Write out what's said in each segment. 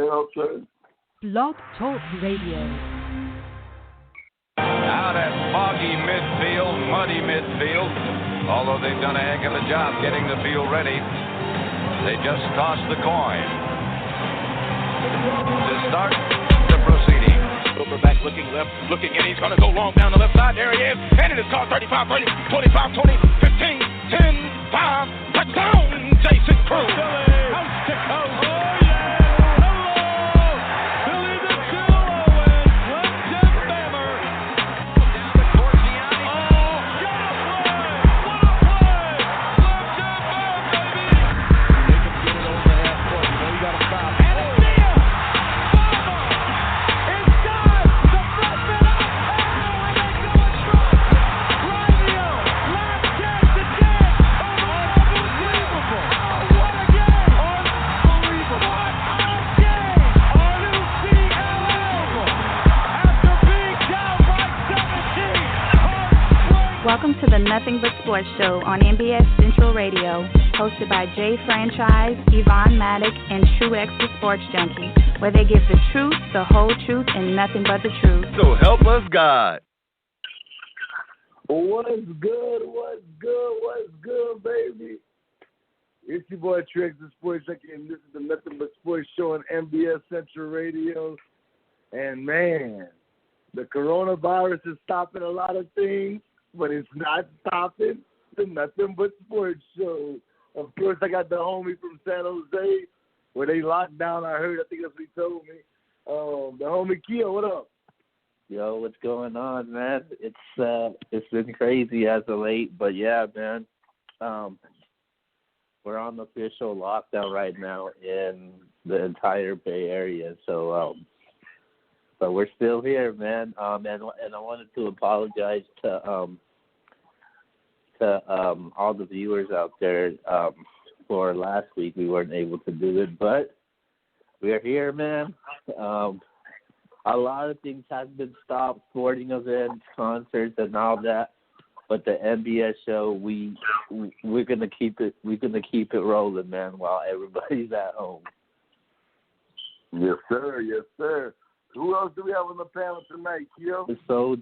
Okay. Blog Talk Radio. Out at foggy midfield, muddy midfield, although they've done a heck of a job getting the field ready, they just tossed the coin to start the proceeding. Back looking left, looking in. He's going to go long down the left side. There he is. And it is called 35, 30, 25, 20, 15, 10, 5. Touchdown, Jason Cruz. Coast to coast. Welcome to the Nothing But Sports Show on Nbs Central Radio, hosted by Jay Franchise, Yvonne Maddock, and True X the Sports Junkie, where they give the truth, the whole truth, and nothing but the truth. So help us God. What's good? What's good? What's good, baby? It's your boy True X the Sports Junkie, and this is the Nothing But Sports Show on Nbs Central Radio. And man, the coronavirus is stopping a lot of things, but it's not stopping the Nothing But Sports Show. Of course, I got the homie from San Jose where they locked down. I heard, I think that's what he told me. The homie Keo, what up? Yo, what's going on, man? It's been crazy as of late, but yeah, man. We're on the official lockdown right now in the entire Bay Area, so but we're still here, man. And I wanted to apologize to all the viewers out there for last week. We weren't able to do it, but we're here, man. A lot of things have been stopped, sporting events, concerts, and all that. But the Nbs Show, we're gonna keep it. We're gonna keep it rolling, man, while everybody's at home. Yes, sir. Yes, sir. Who else do we have on the panel tonight, Keo? So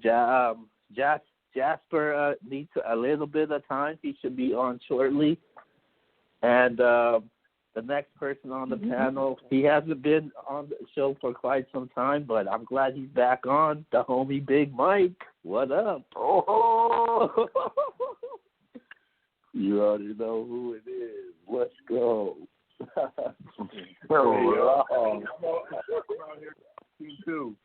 Jasper needs a little bit of time. He should be on shortly. And the next person on the panel, he hasn't been on the show for quite some time, but I'm glad he's back on. The homie Big Mike. What up? Oh, you already know who it is. Let's go. Too.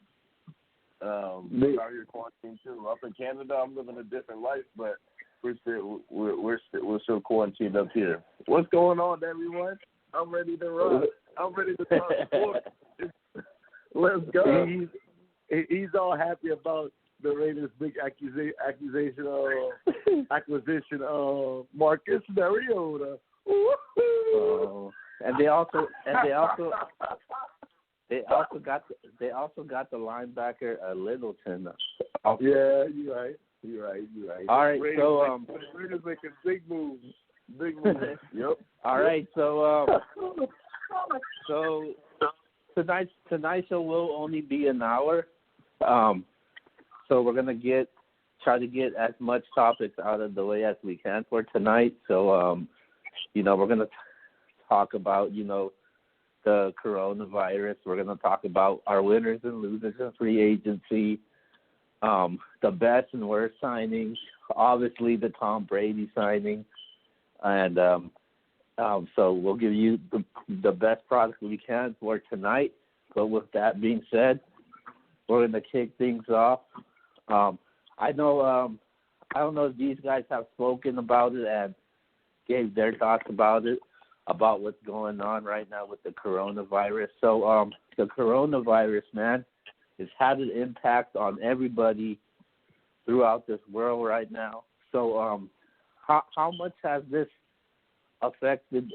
Out here quarantined too. Up in Canada, I'm living a different life, but we're still quarantined up here. What's going on, everyone? I'm ready to run. I'm ready to talk sports. Let's go. He's all happy about the Raiders' big acquisition of Marcus Mariota. And they also got the linebacker Littleton. Yeah, you're right. All right, Raiders making big moves. Yep. All right, so tonight's show will only be an hour. So we're gonna try to get as much topics out of the way as we can for tonight. So we're gonna talk about the coronavirus. We're going to talk about our winners and losers in free agency, the best and worst signings, obviously the Tom Brady signing, and so we'll give you the best product we can for tonight. But with that being said, we're going to kick things off. I don't know if these guys have spoken about it and gave their thoughts about it, about what's going on right now with the coronavirus. So the coronavirus, man, has had an impact on everybody throughout this world right now. So how much has this affected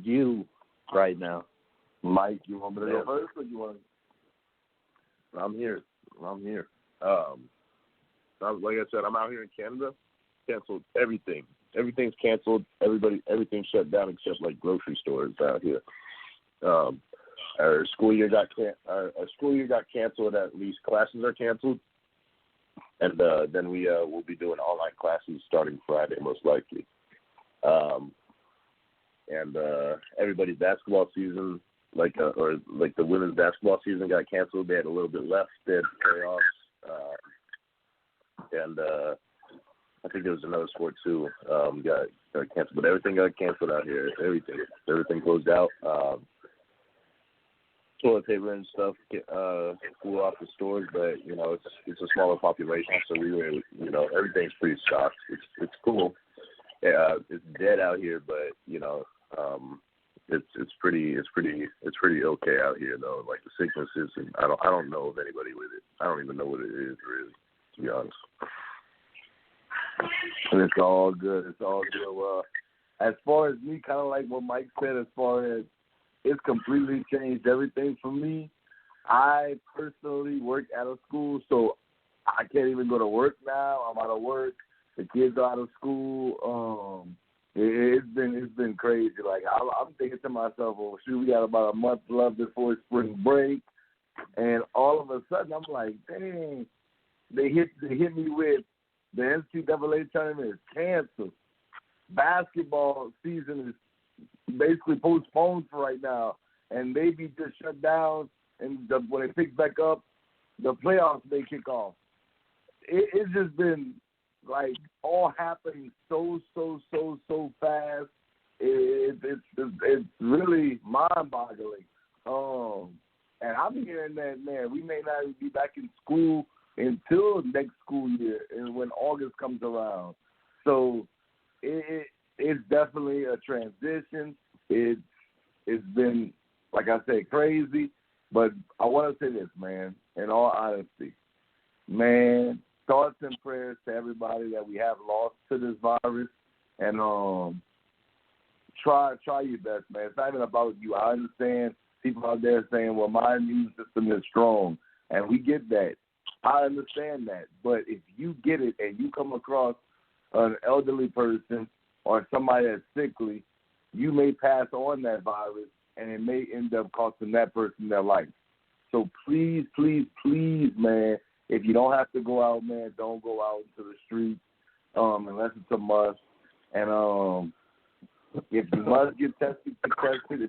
you right now? Mike, you want me to go first, or you want? I'm here. Like I said, I'm out here in Canada. Canceled everything. Everything's canceled. Everything's shut down except like grocery stores out here. our school year got canceled. At least classes are canceled, and then we will be doing online classes starting Friday, most likely. And everybody's basketball season, like the women's basketball season, got canceled. They had a little bit left. They had playoffs, and I think there was another sport too. Got canceled, but everything got canceled out here. Everything closed out. Toilet paper and stuff flew off the stores, but it's a smaller population, so we were, everything's pretty stocked. It's cool. It's dead out here, but it's pretty okay out here though. Like the sickness is, I don't know of anybody with it. I don't even know what it is really, to be honest. And it's all good. It's all good. Well, as far as me, kind of like what Mike said, as far as it's completely changed everything for me. I personally work at a school, so I can't even go to work now. I'm out of work. The kids are out of school. It's been crazy. Like I'm thinking to myself, well, shoot, we got about a month left before spring break, and all of a sudden I'm like, dang, they hit me with the NCAA tournament is canceled. Basketball season is basically postponed for right now, and maybe just shut down. And when it picks back up, the playoffs may kick off. It's just been like all happening so fast. It's really mind-boggling. And I'm hearing that, man, we may not even be back in school until next school year, and when August comes around. So it's definitely a transition. It's been, like I said, crazy. But I want to say this, man, in all honesty. Man, thoughts and prayers to everybody that we have lost to this virus. And try your best, man. It's not even about you. I understand people out there saying, well, my immune system is strong. And we get that. I understand that. But if you get it and you come across an elderly person or somebody that's sickly, you may pass on that virus, and it may end up costing that person their life. So please, man, if you don't have to go out, man, don't go out into the streets unless it's a must. And if you must get tested, get tested.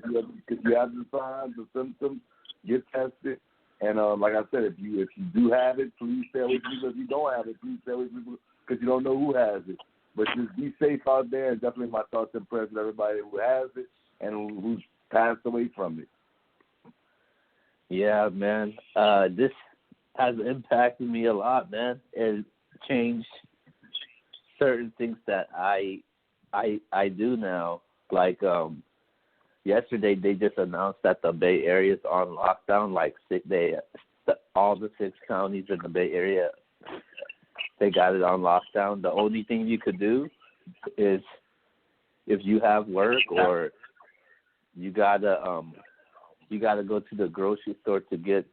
If you have the signs or symptoms, get tested. And like I said, if you do have it, please stay away from people. If you don't have it, please stay away from people because you don't know who has it. But just be safe out there, and definitely my thoughts and prayers with everybody who has it and who's passed away from it. Yeah, man. This has impacted me a lot, man. It changed certain things that I do now. Like yesterday, they just announced that the Bay Area is on lockdown. Like all the 6 counties in the Bay Area, they got it on lockdown. The only thing you could do is if you have work or you gotta go to the grocery store to get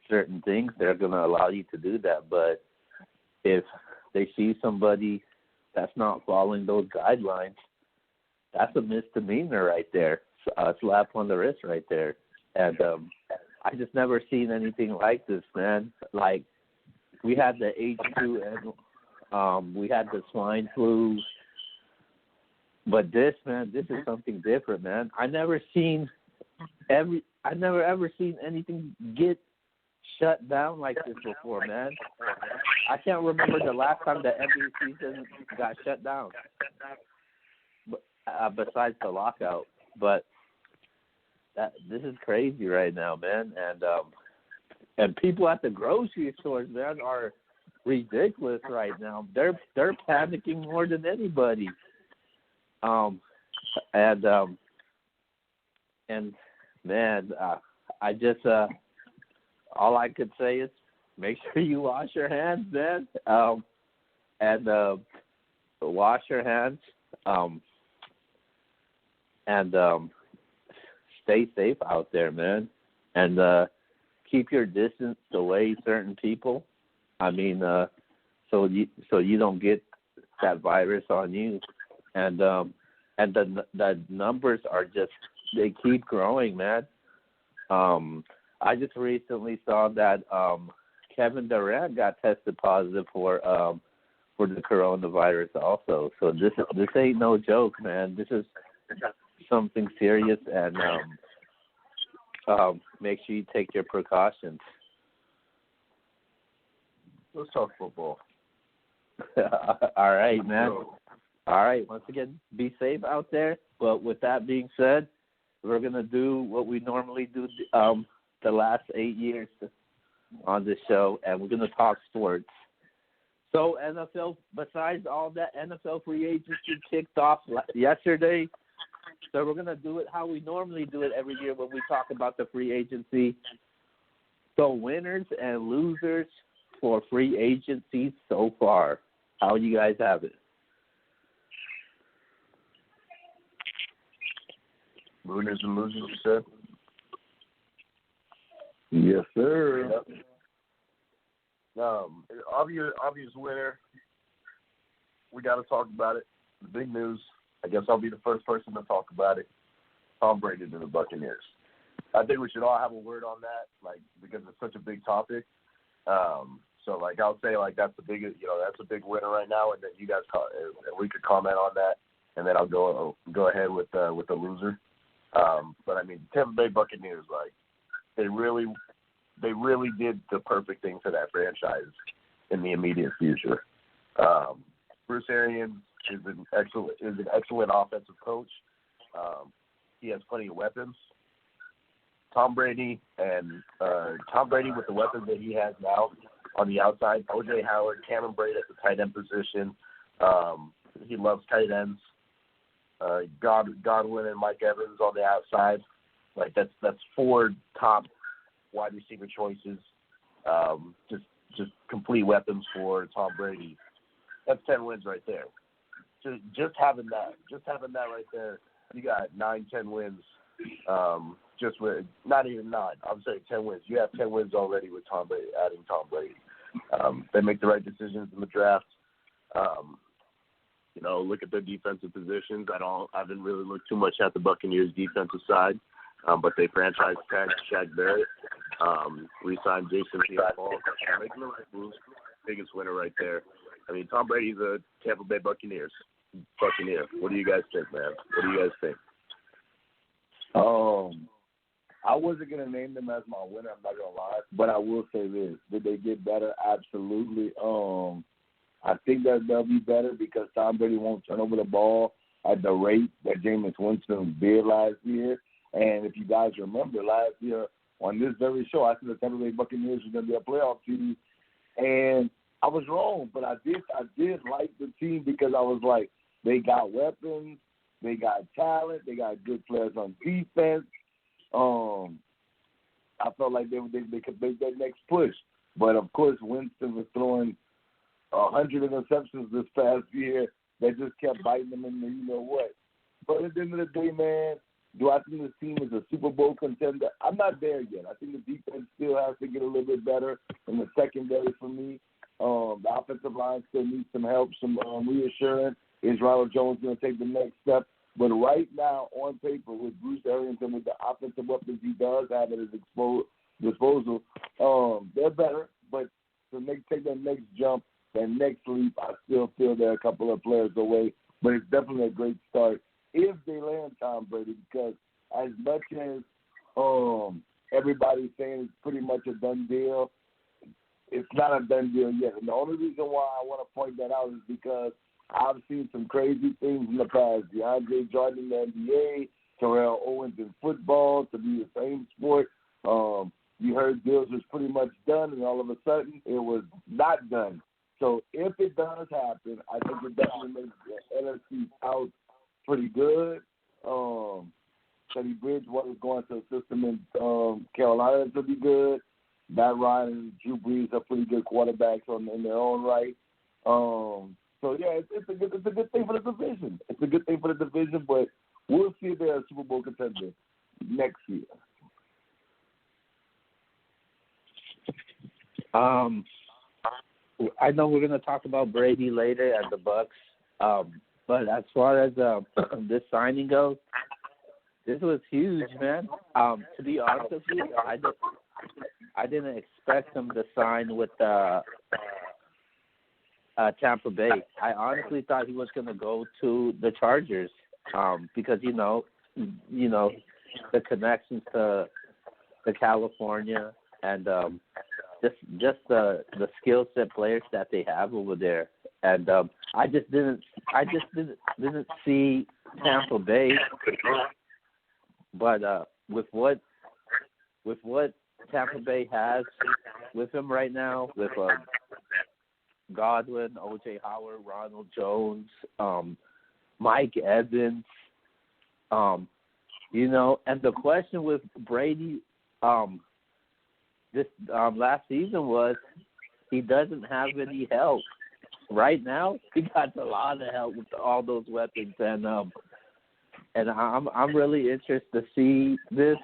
certain things, they're gonna allow you to do that. But if they see somebody that's not following those guidelines, that's a misdemeanor right there. A slap on the wrist right there. And I just never seen anything like this, man. Like, we had the H2N, we had the swine flu, but this, man, this is something different, man. I never ever seen anything get shut down like this before, man. I can't remember the last time the NBA season got shut down, besides the lockout. But this is crazy right now, man. And people at the grocery stores, man, are ridiculous right now. They're panicking more than anybody. And man, I just all I could say is make sure you wash your hands, man. And wash your hands. And stay safe out there, man. And keep your distance away certain people. I mean, so you don't get that virus on you. And the numbers are just, they keep growing, man. I just recently saw that Kevin Durant got tested positive for the coronavirus also. So this ain't no joke, man. This is something serious, and make sure you take your precautions. Let's talk football. All right, man. All right. Once again, be safe out there. But with that being said, we're going to do what we normally do the last 8 years on this show, and we're going to talk sports. So NFL, besides all that, NFL free agency kicked off yesterday. So we're going to do it how we normally do it every year when we talk about the free agency. So winners and losers for free agency so far. How you guys have it? Winners and losers, you said? Yes, sir. Yep. Obvious winner. We got to talk about it. The big news. I guess I'll be the first person to talk about it. Tom Brady to the Buccaneers. I think we should all have a word on that, because it's such a big topic. So I'll say that's the biggest, that's a big winner right now, and then you guys we could comment on that, and then I'll go ahead with the loser. But I mean, Tampa Bay Buccaneers, they really did the perfect thing for that franchise in the immediate future. Bruce Arians is an excellent offensive coach. He has plenty of weapons. Tom Brady with the weapons that he has now on the outside, O.J. Howard, Cameron Brate at the tight end position. He loves tight ends. Godwin and Mike Evans on the outside. That's 4 top wide receiver choices. Just complete weapons for Tom Brady. That's 10 wins right there. Just having that right there, you got 9-10 wins. Just with not even 9, I'm saying 10 wins. You have 10 wins already with Tom Brady, adding Tom Brady. They make the right decisions in the draft. Look at their defensive positions. I haven't really looked too much at the Buccaneers' defensive side, but they franchise tagged Shaq Barrett, re-signed Jason Pierre-Paul. Making the right moves. Biggest winner right there. I mean, Tom Brady's a Tampa Bay Buccaneer. What do you guys think, man? What do you guys think? I wasn't going to name them as my winner, I'm not going to lie, but I will say this. Did they get better? Absolutely. I think that they'll be better because Tom Brady won't turn over the ball at the rate that Jameis Winston did last year. And if you guys remember, last year on this very show, I said the Tampa Bay Buccaneers were going to be a playoff team. And I was wrong, but I did like the team because I was like, they got weapons, they got talent, they got good players on defense. I felt like they could make that next push. But, of course, Winston was throwing 100 interceptions this past year that just kept biting them in the you-know-what. But at the end of the day, man, do I think this team is a Super Bowl contender? I'm not there yet. I think the defense still has to get a little bit better in the secondary for me. The offensive line still needs some help, some reassurance. Is Ronald Jones going to take the next step? But right now, on paper, with Bruce Arians and with the offensive weapons he does have at his disposal, they're better. But to take that next jump, that next leap, I still feel they're a couple of players away. But it's definitely a great start if they land Tom Brady, because as much as everybody's saying it's pretty much a done deal, it's not a done deal yet. And the only reason why I want to point that out is because I've seen some crazy things in the past. DeAndre Jordan in the NBA, Terrell Owens in football, to be the same sport. You heard deals was pretty much done, and all of a sudden it was not done. So if it does happen, I think it definitely makes the NFC South pretty good. Teddy Bridgewater is going to a system in Carolina to be good. Matt Ryan and Drew Brees are pretty good quarterbacks in their own right. So, yeah, it's a good thing for the division. It's a good thing for the division, but we'll see if they're a Super Bowl contender next year. I know we're going to talk about Brady later and the Bucs, but as far as this signing goes, This was huge, man. To be honest with you, I didn't expect him to sign with Tampa Bay. I honestly thought he was going to go to the Chargers because you know the connections to California and just the skill set players that they have over there. And I just didn't see Tampa Bay. But with what Tampa Bay has with him right now, with Godwin, O.J. Howard, Ronald Jones, Mike Evans, and the question with Brady this last season was he doesn't have any help. Right now, he got a lot of help with all those weapons, and I'm really interested to see this.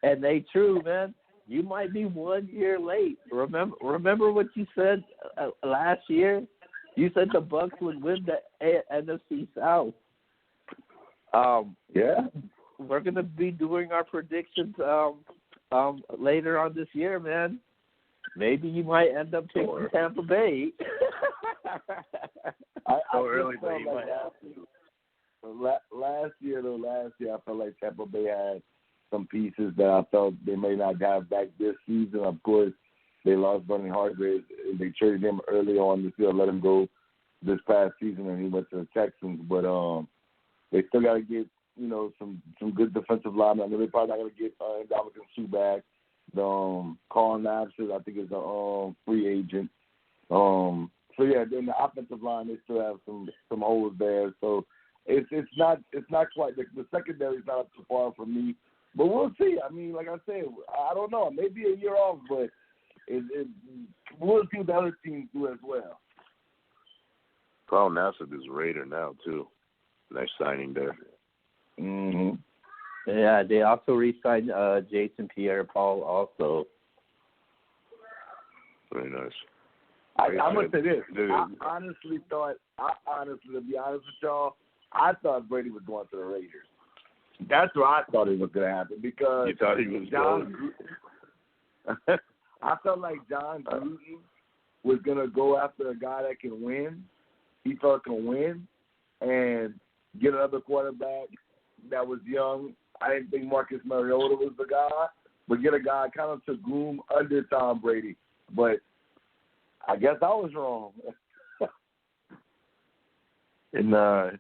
And true, man. You might be 1 year late. Remember what you said last year? You said the Bucs would win the NFC South. Yeah. We're gonna be doing our predictions later on this year, man. Maybe you might end up taking Tampa Bay. I really felt like last year, I felt like Tampa Bay had some pieces that I felt they may not have back this season. Of course, they lost Bernie Hargrave. They traded him early on this year, let him go this past season, and he went to the Texans. But they still got to get some good defensive linemen. I know they're probably not going to get Dominican Sue back. Carl Napster, I think, is a free agent. So yeah, then the offensive line, they still have some holes there. So it's not quite the secondary is not up too far for me, but we'll see. I mean, like I said, I don't know. Maybe a year off, but we'll see what the other teams do as well. Carl Nassib is a Raider now too. Nice signing there. Mm-hmm. Yeah, they also re-signed Jason Pierre-Paul also. Very nice. I'm going to say this. I honestly, to be honest with y'all, I thought Brady was going to the Raiders. That's what I thought it was going to happen because you thought he was going. I felt like John Gruden was going to go after a guy that can win. He thought can win and get another quarterback that was young. I didn't think Marcus Mariota was the guy, but get a guy kind of to groom under Tom Brady. But I guess I was wrong. In a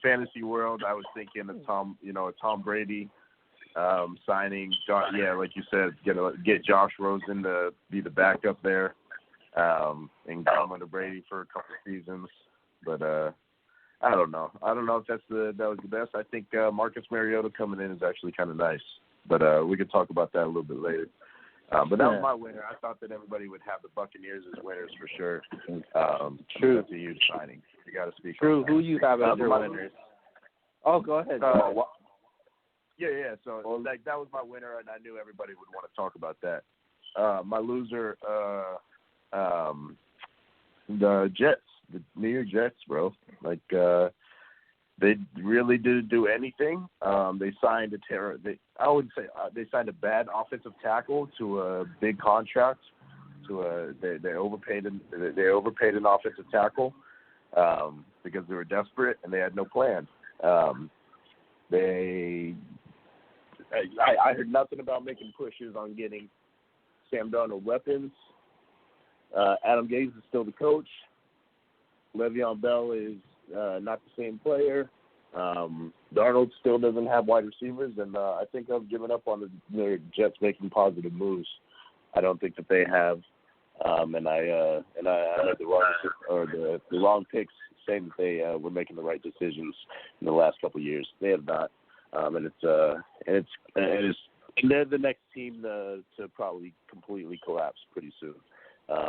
fantasy world, I was thinking of Tom Brady signing. Like you said, get Josh Rosen to be the backup there, and come under Brady for a couple of seasons. But I don't know. I don't know if that was the best. I think Marcus Mariota coming in is actually kind of nice. But we could talk about that a little bit later. But that was my winner. I thought that everybody would have the Buccaneers as winners for sure. True. That's a huge signing. You got to speak. True. Who you have as your winners? Oh, go ahead. Yeah. So that was my winner, and I knew everybody would want to talk about that. My loser, the Jets, the New York Jets, bro. They really didn't do anything. They signed they signed a bad offensive tackle to a big contract. They overpaid an offensive tackle because they were desperate and they had no plan. I heard nothing about making pushes on getting Sam Darnold weapons. Adam Gase is still the coach. Le'Veon Bell is not the same player. Darnold still doesn't have wide receivers, and I think I've given up on the Jets making positive moves. I don't think that they have, and I heard the wrong picks saying that they were making the right decisions in the last couple of years. They have not, and they're the next team to probably completely collapse pretty soon.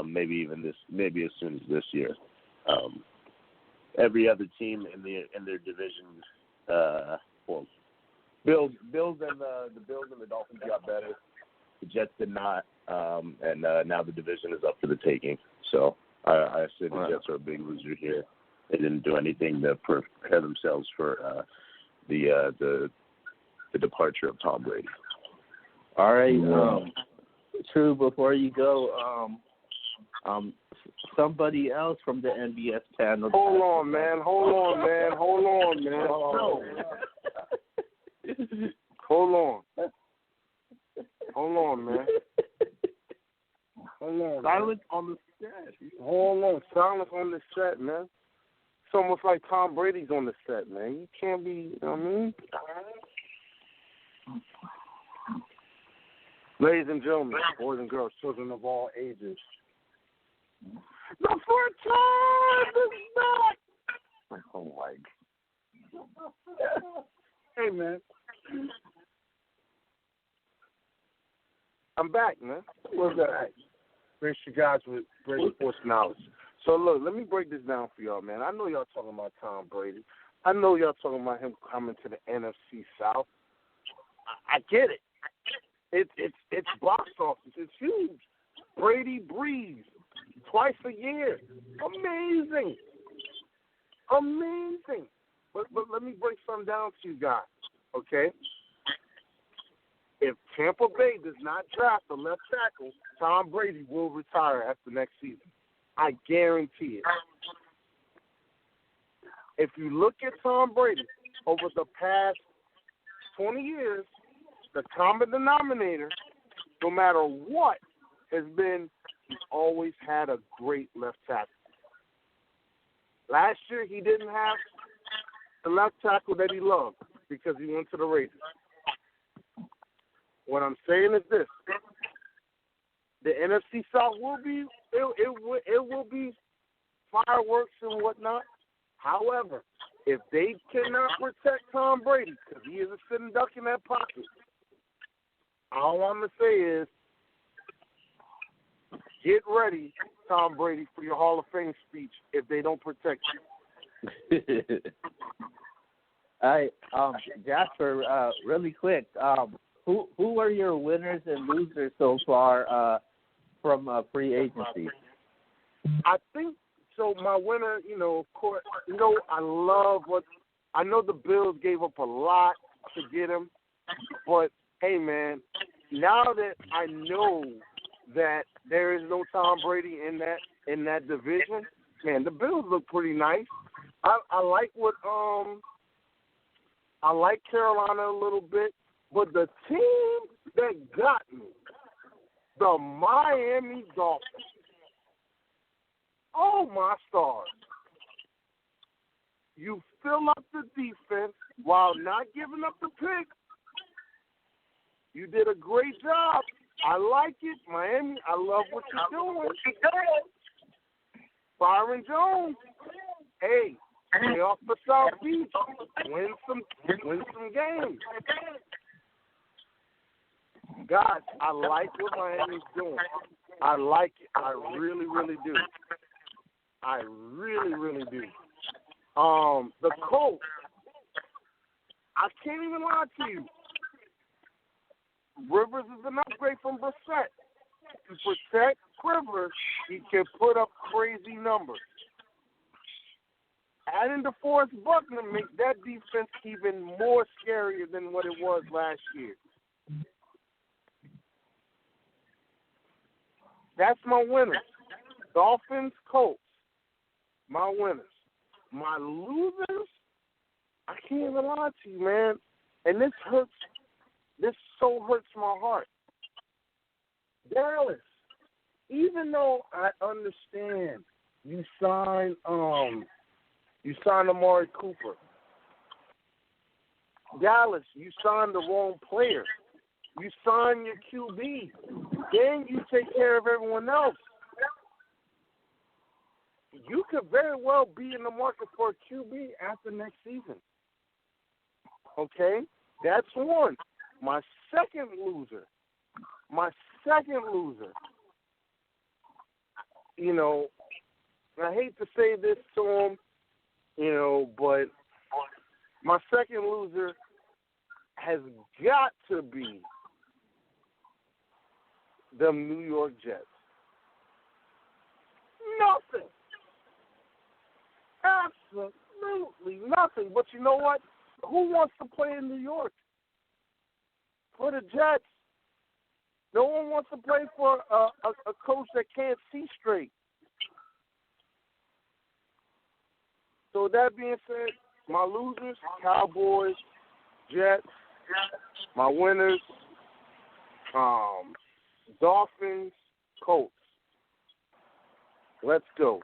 Maybe as soon as this year. Every other team in their division, Bills and the Bills and the Dolphins got better. The Jets did not, and now the division is up for the taking. So I say the Jets are a big loser here. They didn't do anything to prepare themselves for the the departure of Tom Brady. All right, True. Before you go, somebody else from the NBS panel. Hold on, man. Hold on, man. Man. Silence on the set. Hold on. Silence on the set, man. It's almost like Tom Brady's on the set, man. You can't be, you know what I mean? Ladies and gentlemen, boys and girls, children of all ages, the fourth time is back. Oh, my God. Hey, man. I'm back, man. What's that? Grace you guys with great sports knowledge. So, look, let me break this down for y'all, man. I know y'all talking about Tom Brady. I know y'all talking about him coming to the NFC South. I get it. It's box office. It's huge. Brady breathes twice a year. Amazing. But let me break something down to you guys, okay? If Tampa Bay does not draft a left tackle, Tom Brady will retire after next season. I guarantee it. If you look at Tom Brady over the past 20 years, the common denominator, no matter what, has been he's always had a great left tackle. Last year, he didn't have the left tackle that he loved because he went to the Raiders. What I'm saying is this: the NFC South will be it will be fireworks and whatnot. However, if they cannot protect Tom Brady because he is a sitting duck in that pocket, all I'm gonna say is get ready, Tom Brady, for your Hall of Fame speech if they don't protect you. All right, Jasper, really quick, who are your winners and losers so far from free agency? I think so. My winner, of course, I know the Bills gave up a lot to get him, but hey, man, now that I know that there is no Tom Brady in that division, man, the Bills look pretty nice. I like what I like Carolina a little bit, but the team that got me, the Miami Dolphins. Oh, my stars. You fill up the defense while not giving up the pick. You did a great job. I like it. Miami, I love what you're doing. Byron Jones. Hey, stay off the South Beach. Win some games. Guys, I like what Miami's doing. I like it. I really, really do. I really, really do. The Colts, I can't even lie to you. Rivers is an upgrade from Brissett. To protect Rivers, he can put up crazy numbers. Adding DeForest Buckner makes that defense even more scarier than what it was last year. That's my winners. Dolphins, Colts. My winners. My losers, I can't even lie to you, man. And this hurts. This so hurts my heart. Dallas, even though I understand you signed Amari Cooper. Dallas, you signed the wrong player. You signed your QB. Then you take care of everyone else. You could very well be in the market for a QB after next season. Okay? That's one. My second loser, I hate to say this to him, but my second loser has got to be the New York Jets. Nothing. Absolutely nothing. But you know what? Who wants to play in New York? for the Jets. No one wants to play for a coach that can't see straight. So with that being said, my losers, Cowboys, Jets. My winners, Dolphins, Colts. Let's go.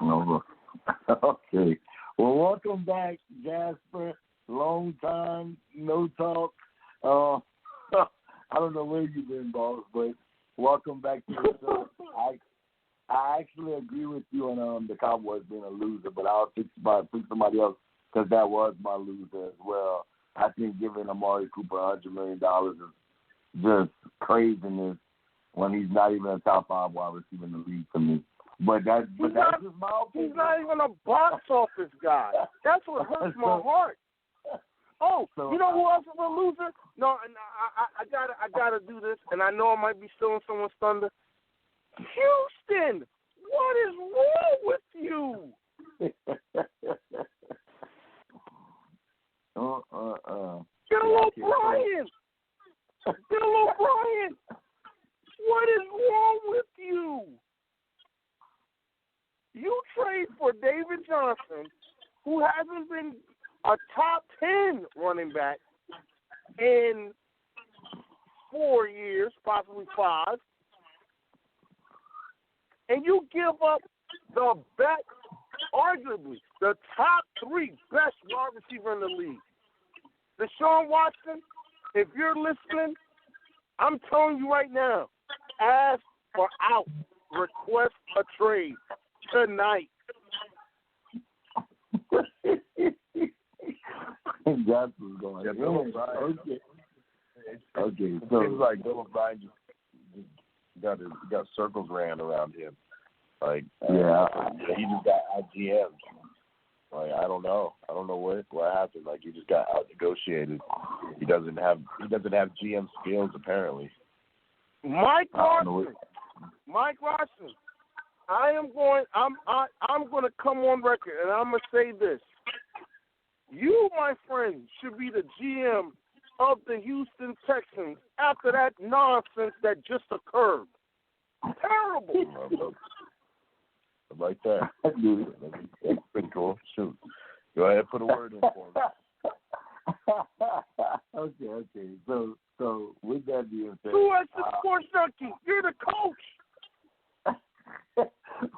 Okay. Well, welcome back, Jasper. Long time, no talk. I don't know where you've been, boss, but welcome back to the show. I actually agree with you on the Cowboys being a loser, but I'll pick somebody else because that was my loser as well. I think giving Amari Cooper $100 million is just craziness when he's not even a top 5 wide receiver in the league for me. But that's just my opinion. He's not even a box office guy. That's what hurts my heart. Oh, so, you know who else is a loser? No, I gotta do this, and I know I might be stealing someone's thunder. Houston, what is wrong with you? Bill O'Brien. Bill O'Brien. What is wrong with you? You trade for David Johnson, who hasn't been a top 10 running back in 4 years, possibly 5, and you give up the best, arguably the top 3 best wide receiver in the league. Deshaun Watson, if you're listening, I'm telling you right now, ask for out, request a trade tonight. That's what's going on. Bill O'Brien. Okay. It So seems like Bill O'Brien just got circles ran around him. Like he just got out GM'd. Like I don't know what happened. Like he just got out negotiated. He doesn't have GM skills apparently. Mike Larson. I'm going to come on record and I'm going to say this. You, my friend, should be the GM of the Houston Texans after that nonsense that just occurred. Terrible. I like that. That's pretty cool. Shoot. Go ahead, put a word in for me. Okay. So with that being said, who has the sports junkie? You're the coach.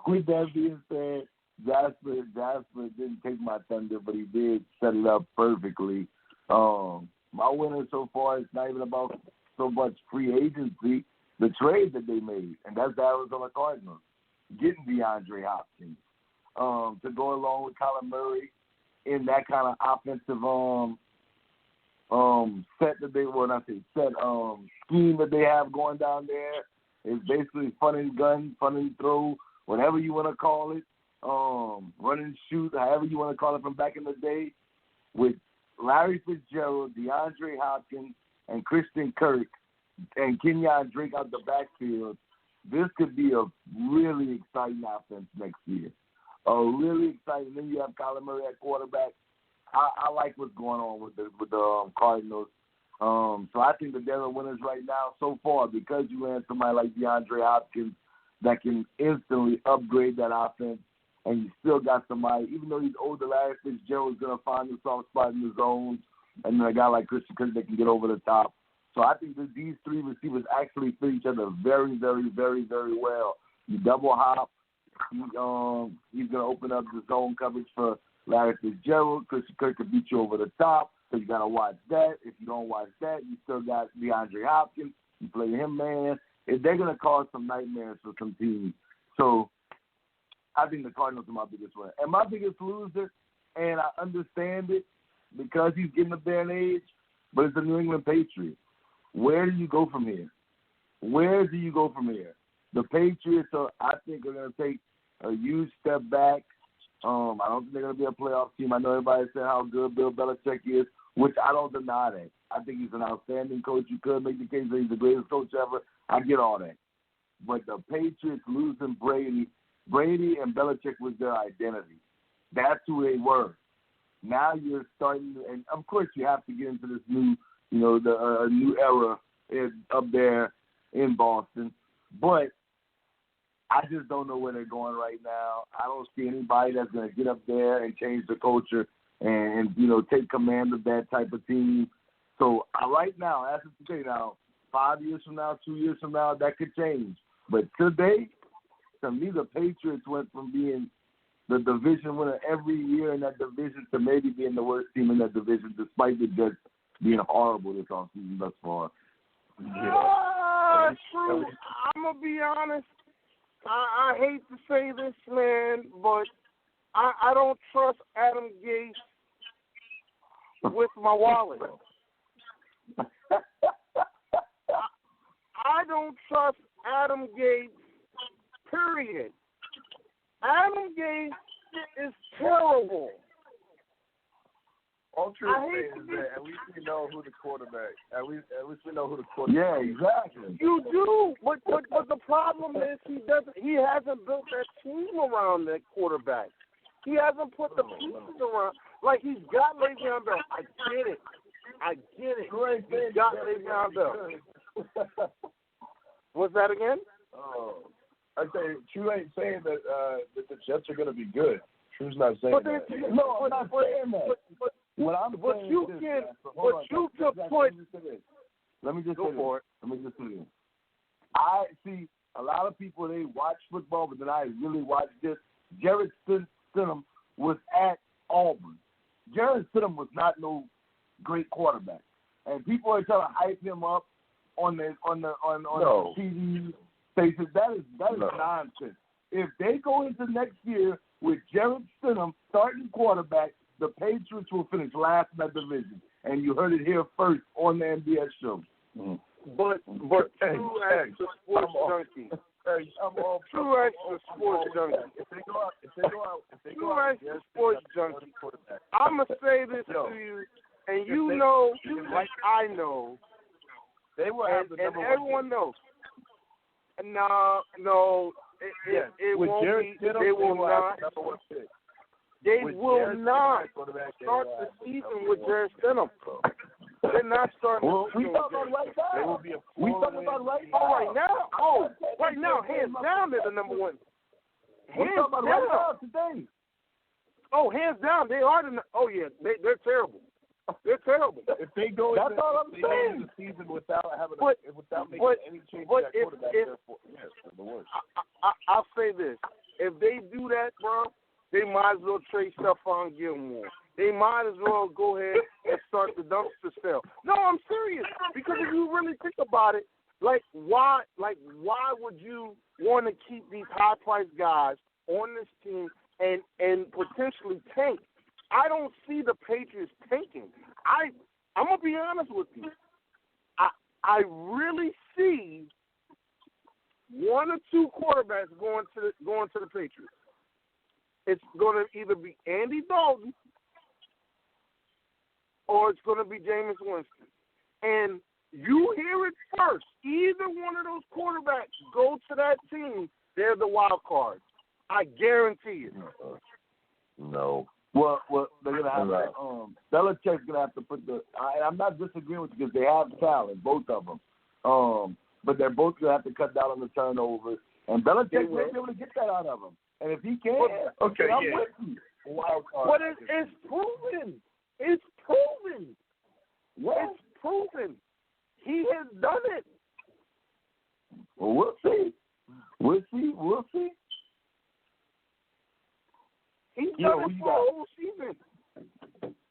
With that being said, Jasper didn't take my thunder, but he did set it up perfectly. My winner so far is not even about so much free agency, the trade that they made, and that's the Arizona Cardinals getting DeAndre Hopkins to go along with Kyler Murray in that kind of offensive scheme that they have going down there. It's basically fun and gun, fun and throw, whatever you want to call it. Run and shoot, however you want to call it from back in the day, with Larry Fitzgerald, DeAndre Hopkins, and Christian Kirk, and Kenyon Drake out the backfield. This could be a really exciting offense next year. Really exciting. Then you have Kyler Murray at quarterback. I like what's going on with the Cardinals. So I think that they're the winners right now so far because you had somebody like DeAndre Hopkins that can instantly upgrade that offense. And you still got somebody, even though he's older, Larry Fitzgerald is going to find the soft spot in the zone. And then a guy like Christian Kirk that can get over the top. So I think that these 3 receivers actually fit each other very, very, very, very well. You double hop. He's going to open up the zone coverage for Larry Fitzgerald. Christian Kirk can beat you over the top. So you got to watch that. If you don't watch that, you still got DeAndre Hopkins. You play him, man. They're going to cause some nightmares for some teams. So I think the Cardinals are my biggest winner. And my biggest loser, and I understand it because he's getting up there in age, but it's the New England Patriots. Where do you go from here? The Patriots, I think, are going to take a huge step back. I don't think they're going to be a playoff team. I know everybody said how good Bill Belichick is, which I don't deny that. I think he's an outstanding coach. You could make the case that he's the greatest coach ever. I get all that. But the Patriots losing Brady and Belichick was their identity. That's who they were. Now you're starting, and of course you have to get into this new, the new era up there in Boston. But I just don't know where they're going right now. I don't see anybody that's going to get up there and change the culture and take command of that type of team. So right now, as of today, 5 years from now, 2 years from now, that could change. But today, to me, the Patriots went from being the division winner every year in that division to maybe being the worst team in that division, despite the Jets being horrible this offseason thus far. True. I'm going to be honest. I hate to say this, man, but I don't trust Adam Gase with my wallet. I don't trust Adam Gase, period. Adam Gase is terrible. All true is that at least we know who the quarterback. At least we know who the quarterback. Yeah, exactly. You do, but the problem is he hasn't built that team around that quarterback. He hasn't put the pieces around. Like, he's got Le'Veon Bell. I get it. He's got Le'Veon Bell. What's that again? Oh, I say True ain't saying that the Jets are going to be good. True's not saying that. No, I'm not saying that. What I'm saying is this. Let me just say this. I see a lot of people, they watch football, but then I really watch this. Jarrett Stidham was at Auburn. Jarrett Stidham was not no great quarterback, and people are trying to hype him up on the TV stations. That is nonsense. If they go into next year with Jarrett Stidham starting quarterback, the Patriots will finish last in that division, and you heard it here first on the Nbs Show. But True as the sports junkie. True as the sports junkie. If they go out, True as the sports junkie. I'm gonna say this to you, and you know, like I know, they will have the and everyone knows. No, it won't be. They will not. They will not start the season with Jarrett Stidham. They're not starting. We talking about right now. We talking about right now. Right now, hands down, they're the number one. We talking about right now today. Oh, hands down, they are the. Oh yeah, they're terrible. They're terrible. If they go, that's all I'm saying. The season without making any change to that quarterback, they're the worst. I'll say this: if they do that, bro, they might as well trade Stephon Gilmore. They might as well go ahead and start the dumpster sale. No, I'm serious. Because if you really think about it, why would you want to keep these high-priced guys on this team and potentially tank? I don't see the Patriots tanking. I'm gonna be honest with you. I really see one or two quarterbacks going to the Patriots. It's going to either be Andy Dalton or it's going to be Jameis Winston. And you hear it first. Either one of those quarterbacks go to that team, they're the wild card. I guarantee it. No. Well, they're going to have to, Belichick's going to have to put I'm not disagreeing with you because they have talent, both of them. But they're both going to have to cut down on the turnovers. And Belichick may be able to get that out of them. And if he can, I'm with you. Wild card. But it's proven. It's proven. What? It's proven. He has done it. Well, we'll see. We'll see. He's done it for the whole season.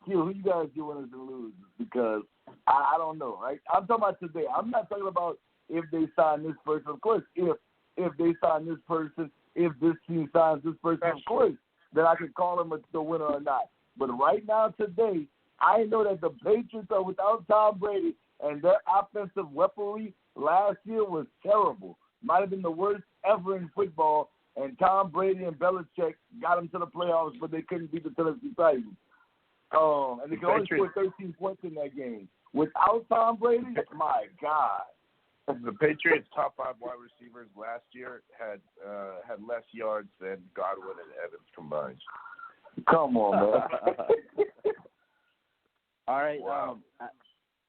Who you guys do winners and losers? Because I don't know, right? I'm talking about today. I'm not talking about if they sign this person. Of course, if they sign this person, if this team signs this person, of course, then I can call them the winner or not. But right now, today, I know that the Patriots are without Tom Brady, and their offensive weaponry last year was terrible. Might have been the worst ever in football, and Tom Brady and Belichick got them to the playoffs, but they couldn't beat the Tennessee Titans. And they could only score 13 points in that game. Without Tom Brady, my God. The Patriots' top 5 wide receivers last year had less yards than Godwin and Evans combined. Come on, man. All right. Wow.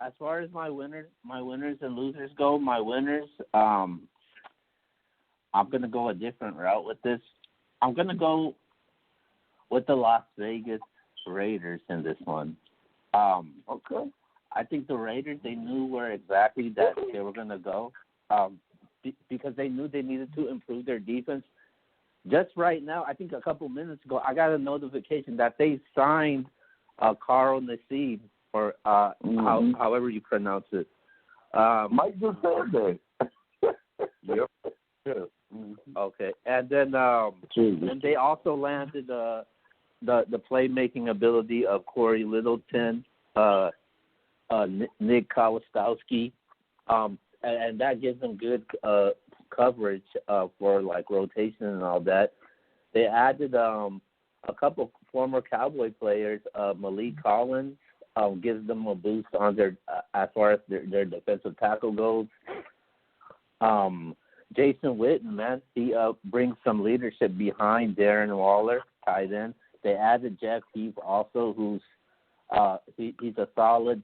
as far as my winners and losers go, my winners, I'm gonna go a different route with this. I'm gonna go with the Las Vegas Raiders in this one. Okay. I think the Raiders, they knew where exactly that they were gonna go, because they knew they needed to improve their defense. Just right now, I think a couple minutes ago, I got a notification that they signed Carl Nassib, or however you pronounce it. Mike just said that. Yep. Yeah. Okay, and then and they also landed the playmaking ability of Corey Littleton, Nick Kowalski, and that gives them good coverage for like rotation and all that. They added a couple former Cowboy players. Malik Collins gives them a boost on their as far as their defensive tackle goes. Jason Witten, man, he brings some leadership behind Darren Waller, tight end. They added Jeff Heath also, who's he's a solid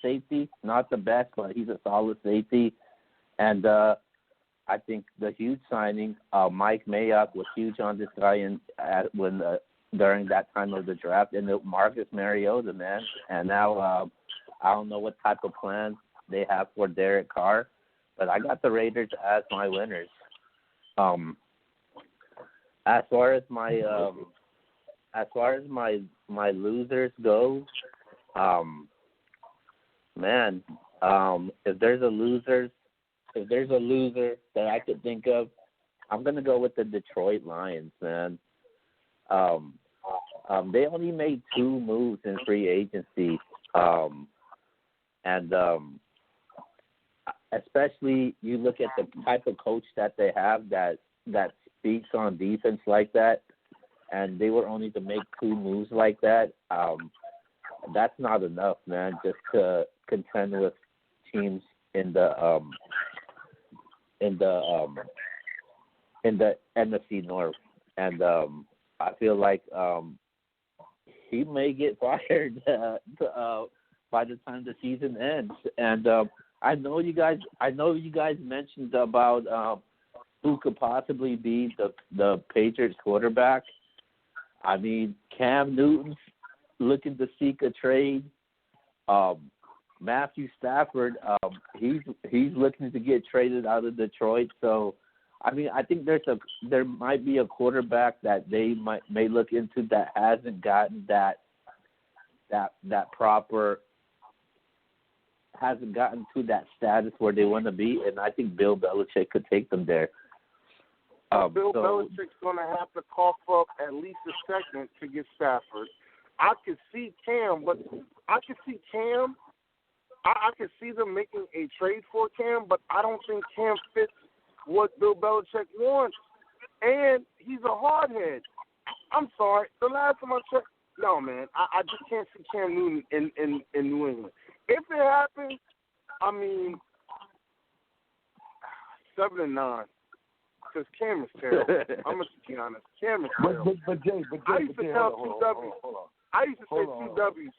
safety, not the best, but he's a solid safety. And I think the huge signing, Mike Mayock was huge on this guy during that time of the draft, and Marcus Mariota, man. And now I don't know what type of plans they have for Derek Carr, but I got the Raiders as my winners. As far as my losers go, man, if there's a loser that I could think of, I'm gonna go with the Detroit Lions, man. They only made 2 moves in free agency, and especially you look at the type of coach that they have that speaks on defense like that, and they were only to make 2 moves like that. That's not enough, man, just to contend with teams in the NFC North. And I feel like he may get fired by the time the season ends. And I know you guys mentioned about who could possibly be the Patriots quarterback. I mean, Cam Newton's looking to seek a trade. Matthew Stafford, he's looking to get traded out of Detroit. So, I mean, I think there might be a quarterback that they may look into that hasn't gotten that proper, hasn't gotten to that status where they want to be, and I think Bill Belichick could take them there. Bill Belichick's going to have to cough up at least a second to get Stafford. I could see Cam, but I could see them making a trade for Cam, but I don't think Cam fits what Bill Belichick wants. And he's a hardhead. I'm sorry. The last time I checked, no, man, I just can't see Cam Newton in New England. If it happens, I mean, 7-9. Because Cam is terrible. I'm going to be honest. Cam is terrible. But Jay, I used to count 2 W's. I used to say 2 W's.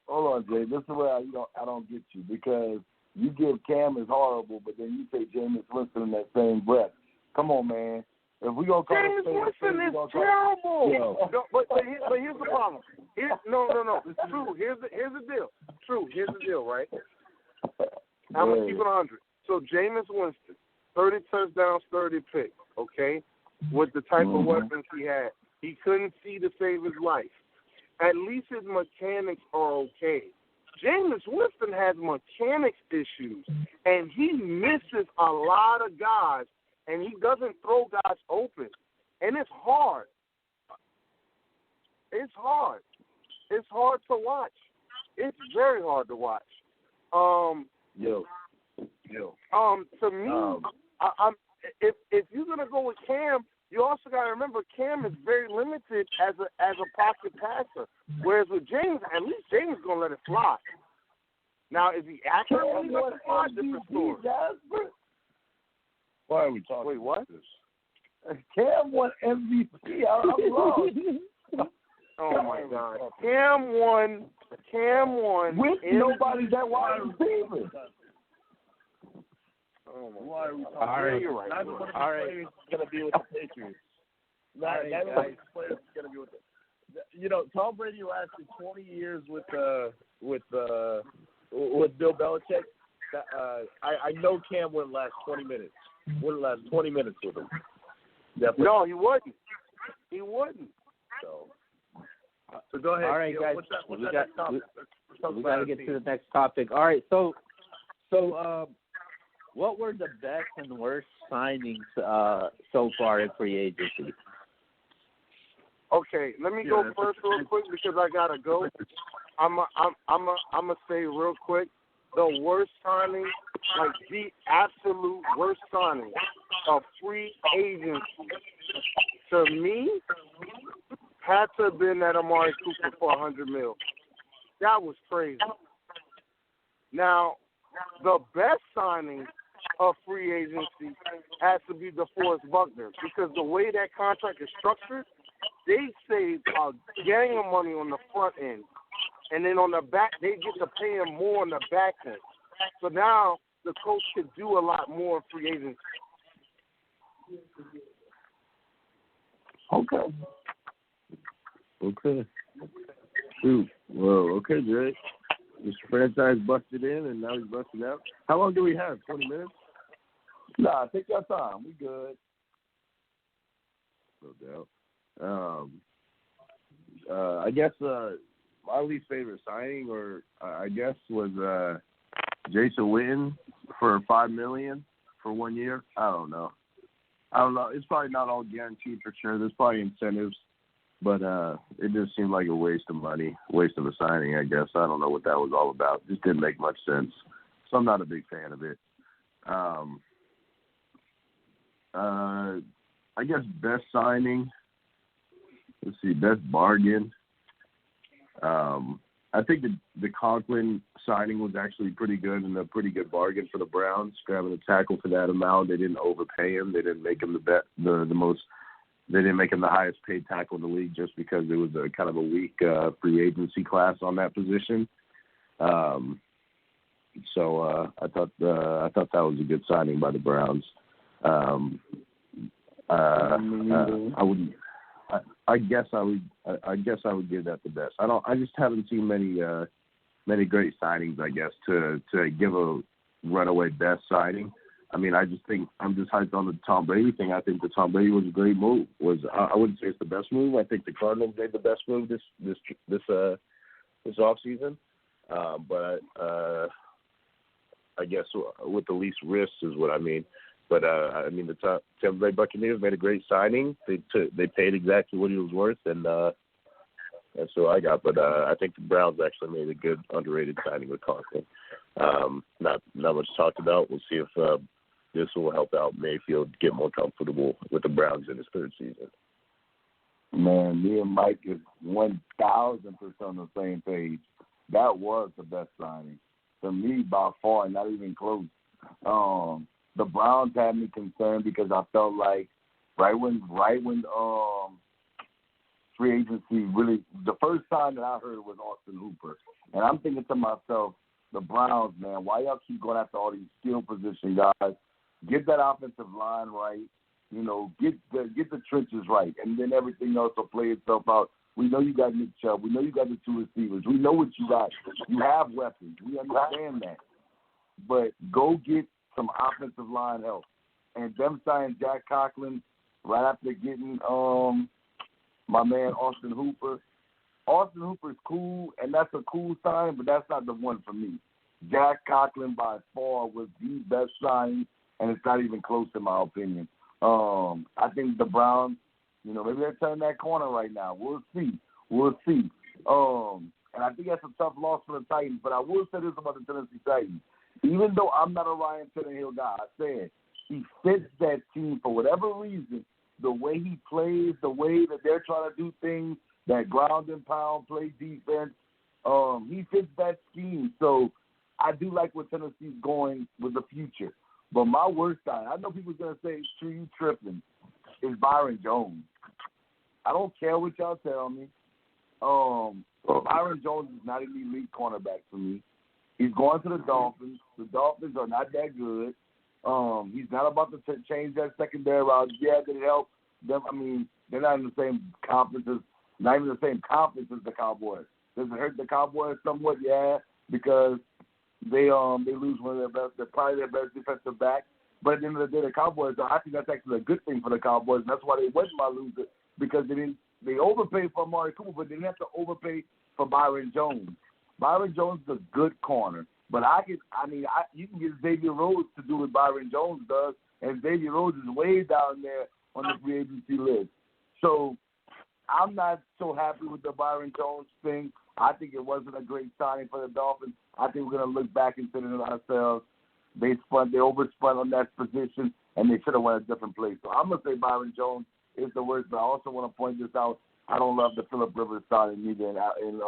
Hold on, Jay. This is where I don't get you, because you give Cam is horrible, but then you say Jameis Winston in that same breath. Come on, man. If we gonna call Jameis Winston is terrible. No, but here's the problem. No. It's true. Here's the deal. Here's the deal, right? I'm gonna keep it 100. So Jameis Winston, 30 touchdowns, 30 picks. Okay, with the type of weapons he had, he couldn't see to save his life. At least his mechanics are okay. Jameis Winston has mechanics issues, and he misses a lot of guys, and he doesn't throw guys open. And it's hard. It's hard to watch. It's very hard to watch. To me, if you're gonna go with Cam, you also got to remember Cam is very limited as a pocket passer. Whereas with James, at least James is going to let it fly. Now, is he accurately let it fly? Different story. Why are we talking Wait, what? about this? Cam won MVP. I'm lost. Oh, my God. Cam won Cam won. With nobody that wide receiver. Oh, my Why are we God. talking? All right. You're right. Neither one of All the right. players is going to be with the Patriots. All right, Neither one guys. of the players is going to be with the. You know, Tom Brady lasted 20 years with Bill Belichick. I know Cam wouldn't last 20 minutes. Wouldn't last 20 minutes with him. Definitely. No, he wouldn't. He wouldn't. So go ahead. All right, Gio. guys. What's that We next got topic? we got to get to the next topic. All right, so what were the best and worst signings so far in free agency? Okay, let me go first real quick because I gotta go. I'm gonna say real quick the worst signing, like the absolute worst signing of free agency to me had to have been that Amari Cooper for $100 million. That was crazy. Now, the best signing of free agency has to be DeForest Buckner because the way that contract is structured, they save a gang of money on the front end, and then on the back, they get to pay him more on the back end. So now the coach could do a lot more in free agency. Okay. Shoot. Well, okay, Jay. This franchise busted in, and now he's busting out. How long do we have? 20 minutes? Nah, take your time. We good. No doubt. I guess my least favorite signing, or I guess, was Jason Witten for $5 million for 1 year. I don't know. It's probably not all guaranteed for sure. There's probably incentives, but it just seemed like a waste of money, waste of a signing. I guess I don't know what that was all about. Just didn't make much sense. So I'm not a big fan of it. I guess best signing. Let's see, best bargain. I think the Conklin signing was actually pretty good and a pretty good bargain for the Browns. Grabbing a tackle for that amount, they didn't overpay him. They didn't make him the most. They didn't make him the highest paid tackle in the league just because it was a kind of a weak free agency class on that position. So I thought that was a good signing by the Browns. I wouldn't. I guess I would give that the best. I just haven't seen many great signings. I guess to give a runaway best signing. I mean, I just think I'm just hyped on the Tom Brady thing. I think the Tom Brady was a great move. I wouldn't say it's the best move. I think the Cardinals made the best move this offseason. But I guess with the least risks is what I mean. But I mean, the Tampa Bay Buccaneers made a great signing. They paid exactly what he was worth, and that's what I got. But I think the Browns actually made a good underrated signing with Conklin. Not much talked about. We'll see if this will help out Mayfield get more comfortable with the Browns in his third season. Man, me and Mike is 1,000% on the same page. That was the best signing to me by far, not even close. The Browns had me concerned because I felt like right when free agency really, the first sign that I heard was Austin Hooper, and I'm thinking to myself, the Browns, man, why y'all keep going after all these skill position guys? Get that offensive line right, get the trenches right, and then everything else will play itself out. We know you got Nick Chubb. We know you got the two receivers. We know what you got. You have weapons. We understand that. But go get some offensive line help. And them signing Jack Conklin right after getting my man Austin Hooper. Austin Hooper's cool, and that's a cool sign, but that's not the one for me. Jack Conklin by far was the best signing, and it's not even close in my opinion. I think the Browns, maybe they're turning that corner right now. We'll see. And I think that's a tough loss for the Titans, but I will say this about the Tennessee Titans. Even though I'm not a Ryan Tannehill guy, I said he fits that team for whatever reason. The way he plays, the way that they're trying to do things, that ground and pound, play defense, he fits that scheme. So I do like where Tennessee's going with the future. But my worst sign, I know people are going to say, "True, you tripping," is Byron Jones. I don't care what y'all tell me. Byron Jones is not an elite cornerback for me. He's going to the Dolphins. The Dolphins are not that good. He's not about to change that secondary route. Yeah, did it help them? I mean, they're not in the same conferences, not even the same conference as the Cowboys. Does it hurt the Cowboys somewhat? Yeah, because they lose one of their best. They're probably their best defensive back. But at the end of the day, the Cowboys, I think that's actually a good thing for the Cowboys, and that's why they wasn't about to lose it, because they overpaid for Amari Cooper, but they didn't have to overpay for Byron Jones. Byron Jones is a good corner, but you can get Xavier Rhodes to do what Byron Jones does, and Xavier Rhodes is way down there on the free agency list. So I'm not so happy with the Byron Jones thing. I think it wasn't a great signing for the Dolphins. I think we're going to look back and say to ourselves, they overspun on that position, and they should have went a different place. So I'm going to say Byron Jones is the worst, but I also want to point this out. I don't love the Phillip Rivers signing either in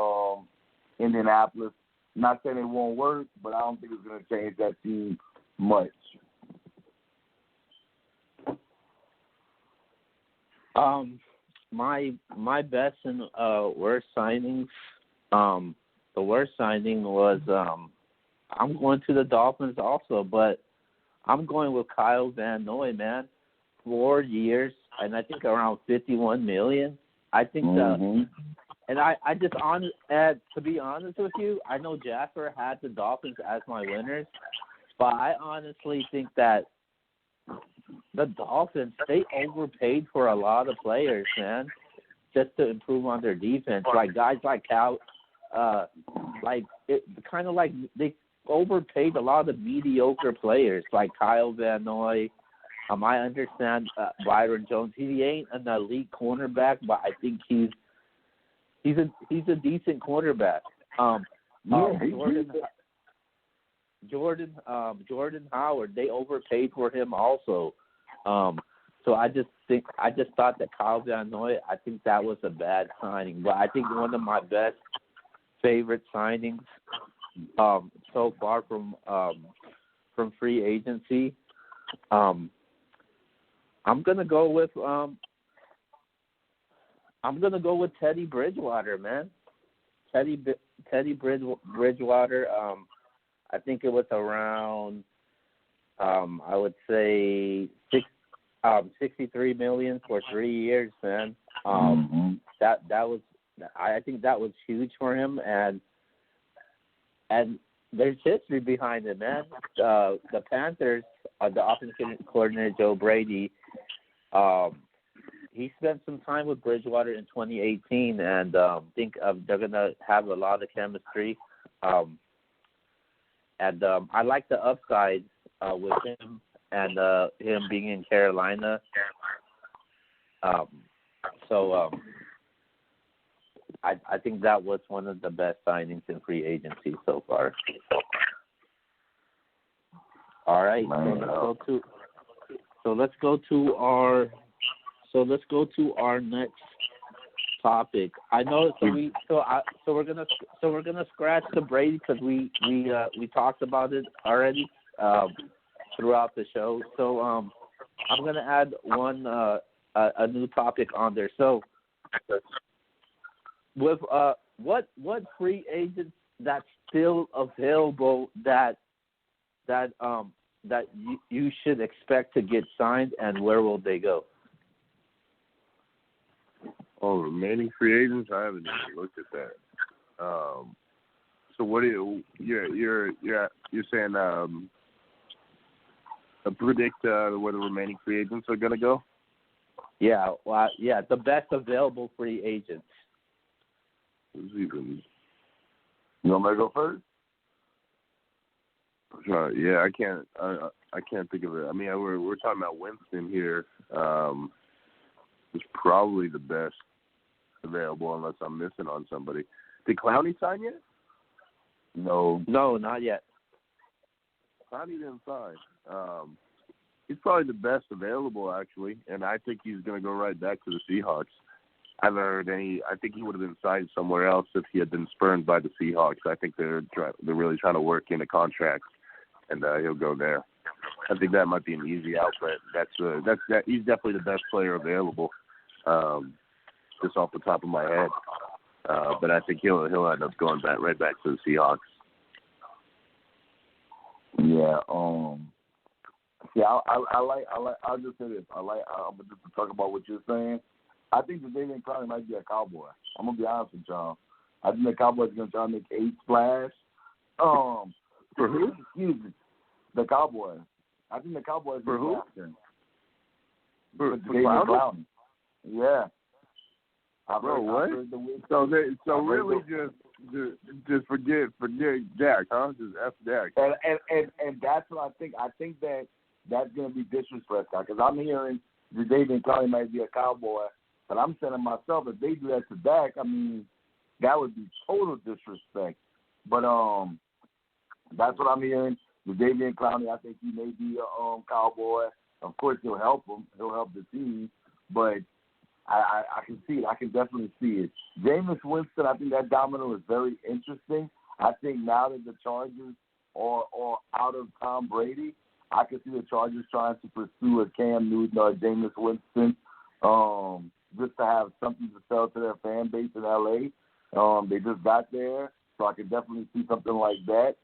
Indianapolis. Not saying it won't work, but I don't think it's going to change that team much. My best and worst signings. The worst signing was I'm going to the Dolphins also, but I'm going with Kyle Van Noy, man. 4 years, and I think around $51 million. I think and I just to be honest with you, I know Jasper had the Dolphins as my winners, but I honestly think that the Dolphins, they overpaid for a lot of players, man, just to improve on their defense. Like guys like Cal, they overpaid a lot of mediocre players like Kyle Van Noy. I understand Byron Jones. He ain't an elite cornerback, but I think he's a decent quarterback. Jordan Howard, they overpaid for him also. So I just thought that Kyle Van Noy, I think that was a bad signing. But I think one of my best favorite signings so far from free agency. I'm gonna go with Teddy Bridgewater, man. Teddy Bridgewater. I think it was around I would say $63 million for 3 years, man. That was, I think that was huge for him, and there's history behind it, man. The Panthers, the offensive coordinator Joe Brady, he spent some time with Bridgewater in 2018, and think they're gonna have a lot of chemistry. And I like the upside with him and him being in Carolina. So I think that was one of the best signings in free agency so far. All right, so let's go to our next topic. I know, so we're gonna scratch the Brady because we talked about it already throughout the show. So I'm gonna add one a new topic on there. So with what free agents that's still available that you should expect to get signed, and where will they go? Oh, remaining free agents? I haven't even looked at that. So what are you're saying? Predict where the remaining free agents are gonna go? Yeah, the best available free agents. You want me to go first? Yeah, I can't think of it. I mean, we're talking about Winston here. It's probably the best available, unless I'm missing on somebody. Did Clowney sign yet? No, not yet. Clowney didn't sign. He's probably the best available, actually, and I think he's going to go right back to the Seahawks. I haven't heard any. I think he would have been signed somewhere else if he had been spurned by the Seahawks. I think they're really trying to work in a contract, and he'll go there. I think that might be an easy outlet. He's definitely the best player available, just off the top of my head. But I think he'll end up going right back to the Seahawks. Yeah. See, I like. I'll just say this. I'm just to talk about what you're saying. I think that David Clowney might be a Cowboy. I'm gonna be honest with y'all. I think the Cowboys are gonna try to make 8 splash. For who? Excuse me. The Cowboys. I think the Cowboys for who? For David Clowney. Yeah. Bro, what? So really just forget Dak, huh? Just F Dak. And that's what I think. I think that's going to be disrespectful because I'm hearing that David Clowney might be a Cowboy, but I'm saying to myself, if they do that to Dak, I mean, that would be total disrespect. But that's what I'm hearing. With David Clowney, I think he may be a Cowboy. Of course, he'll help him. He'll help the team, but I can see it. I can definitely see it. Jameis Winston, I think that domino is very interesting. I think now that the Chargers are out of Tom Brady, I can see the Chargers trying to pursue a Cam Newton or a Jameis Winston just to have something to sell to their fan base in L.A. They just got there, so I can definitely see something like that.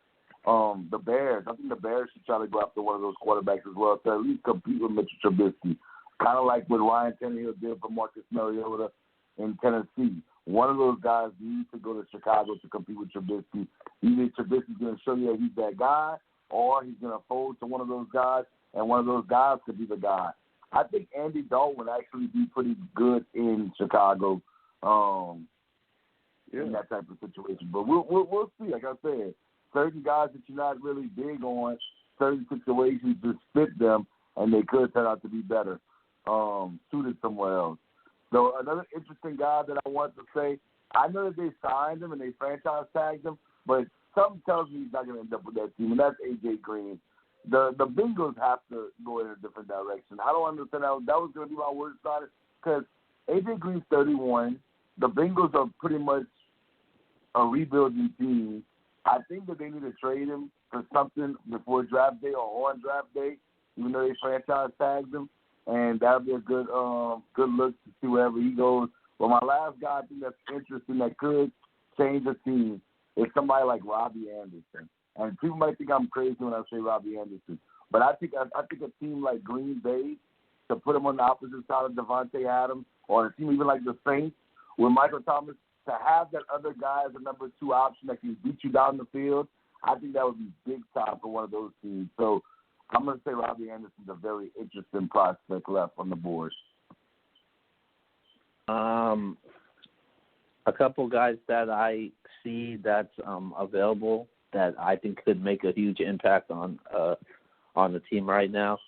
The Bears, I think the Bears should try to go after one of those quarterbacks as well to at least compete with Mitchell Trubisky. Kind of like what Ryan Tannehill did for Marcus Mariota in Tennessee. One of those guys needs to go to Chicago to compete with Trubisky. Either Trubisky's going to show you that he's that guy, or he's going to fold to one of those guys, and one of those guys could be the guy. I think Andy Dalton would actually be pretty good in Chicago in that type of situation. But we'll see. Like I said, certain guys that you're not really big on, certain situations, just fit them, and they could turn out to be better. Suited somewhere else. So another interesting guy that I want to say, I know that they signed him and they franchise tagged him, but something tells me he's not going to end up with that team, and that's A.J. Green. The Bengals have to go in a different direction. I don't understand that. That was going to be my worst on it because A.J. Green's 31. The Bengals are pretty much a rebuilding team. I think that they need to trade him for something before draft day or on draft day, even though they franchise tagged him. And that would be a good look to see wherever he goes. But my last guy I think that's interesting that could change the team is somebody like Robbie Anderson. And people might think I'm crazy when I say Robbie Anderson. But I think a team like Green Bay, to put him on the opposite side of Devontae Adams, or a team even like the Saints with Michael Thomas, to have that other guy as a number 2 option that can beat you down the field, I think that would be big time for one of those teams. So I'm going to say Robbie Anderson's a very interesting prospect left on the board. A couple guys that I see that's available that I think could make a huge impact on the team right now.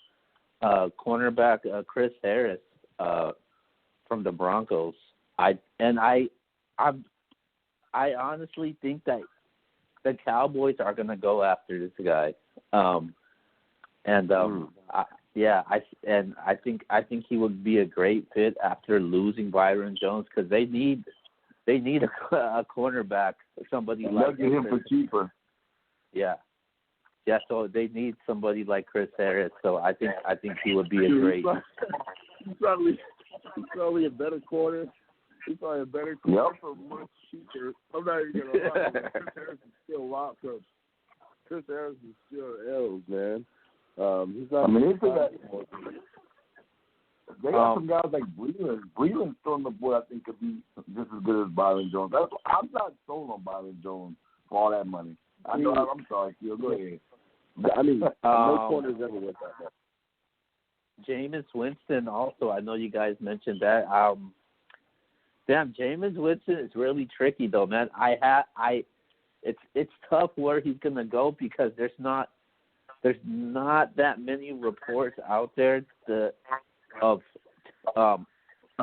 Cornerback Chris Harris from the Broncos. I honestly think that the Cowboys are going to go after this guy. I think he would be a great fit after losing Byron Jones because they need a cornerback, somebody like him for cheaper. Yeah. So they need somebody like Chris Harris. So I think he would be a great. He's probably a better corner. He's probably a better corner for much cheaper. I'm not even gonna lie. Chris Harris is still locked up. Chris Harris is still L's, man. He's not. I mean, they got some guys like Breland. Breland's still on the board. I think could be just as good as Byron Jones. I'm not sold on Byron Jones for all that money. I'm sorry, Keel. Go ahead. I mean, no corners ever with that. Jameis Winston also. I know you guys mentioned that. Jameis Winston is really tricky though, man. It's tough where he's gonna go because there's not that many reports out there of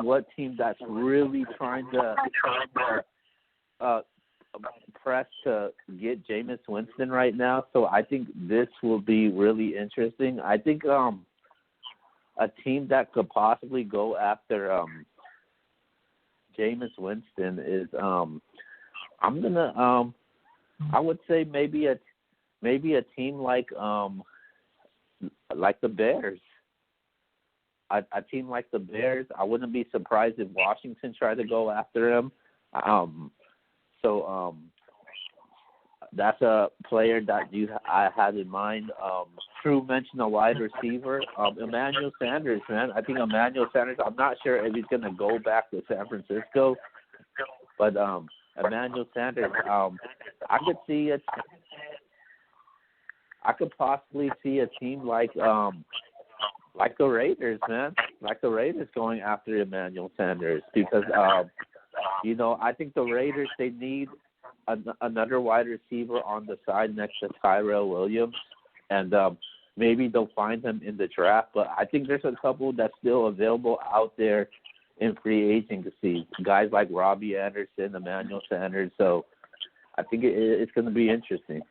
what team that's really trying to press to get Jameis Winston right now. So I think this will be really interesting. I think a team that could possibly go after Jameis Winston is I would say maybe a team like the Bears. A team like the Bears, I wouldn't be surprised if Washington tried to go after him. So that's a player that I had in mind. True mentioned a wide receiver, Emmanuel Sanders, man. I think Emmanuel Sanders, I'm not sure if he's going to go back to San Francisco, but Emmanuel Sanders, I could possibly see a team like the Raiders, man, like the Raiders going after Emmanuel Sanders because, I think the Raiders, they need another wide receiver on the side next to Tyrell Williams, and maybe they'll find him in the draft. But I think there's a couple that's still available out there in free agency, guys like Robbie Anderson, Emmanuel Sanders. So I think it's going to be interesting.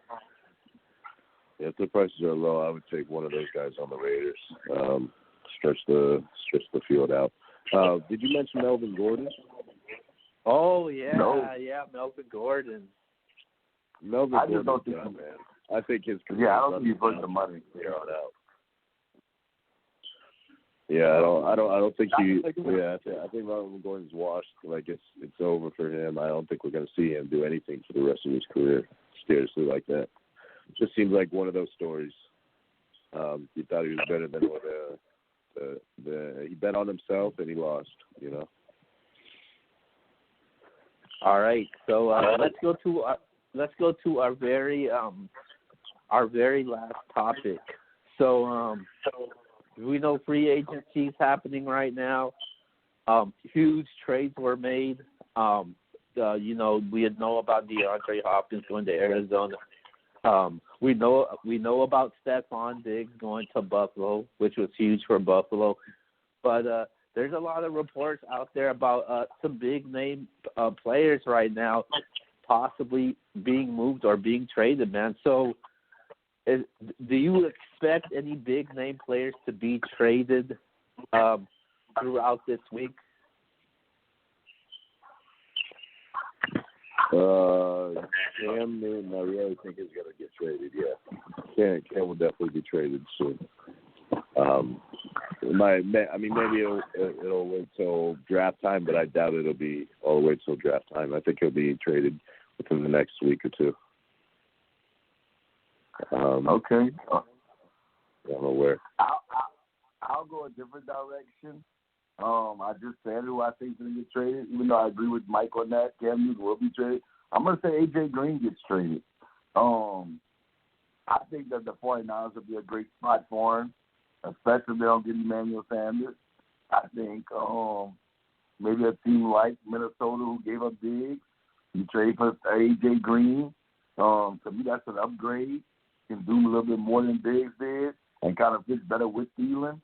Yeah, if the prices are low, I would take one of those guys on the Raiders. Stretch the field out. Did you mention Melvin Gordon? Oh yeah, No. yeah, Melvin Gordon. Melvin Gordon, man. I think his career. Yeah, I don't think he's worth the money. Here on out. Yeah, I don't think he. Yeah, I think Melvin Gordon's washed. Like it's over for him. I don't think we're going to see him do anything for the rest of his career seriously like that. Just seems like one of those stories. He thought he was better than what he bet on himself and he lost. All right, so let's go to our very last topic. So we know free agency is happening right now. Huge trades were made. We know about DeAndre Hopkins going to Arizona. We know about Stephon Diggs going to Buffalo, which was huge for Buffalo. But there's a lot of reports out there about some big name players right now possibly being moved or being traded, man. So do you expect any big name players to be traded throughout this week? Cam Newton, I really think is going to get traded. Yeah, Cam will definitely be traded soon. Maybe it'll wait till draft time, but I doubt it'll be all the way till draft time. I think he'll be traded within the next week or two. Okay. I don't know where. I'll go a different direction. I just said who I think is going to get traded, even though I agree with Mike on that. Cam Newton will be traded. I'm going to say A.J. Green gets traded. I think that the 49ers will be a great spot for him, especially if they don't get Emmanuel Sanders. I think maybe a team like Minnesota who gave up Diggs, you trade for A.J. Green. To me, that's an upgrade. Can do a little bit more than Diggs did and kind of fits better with Thielen.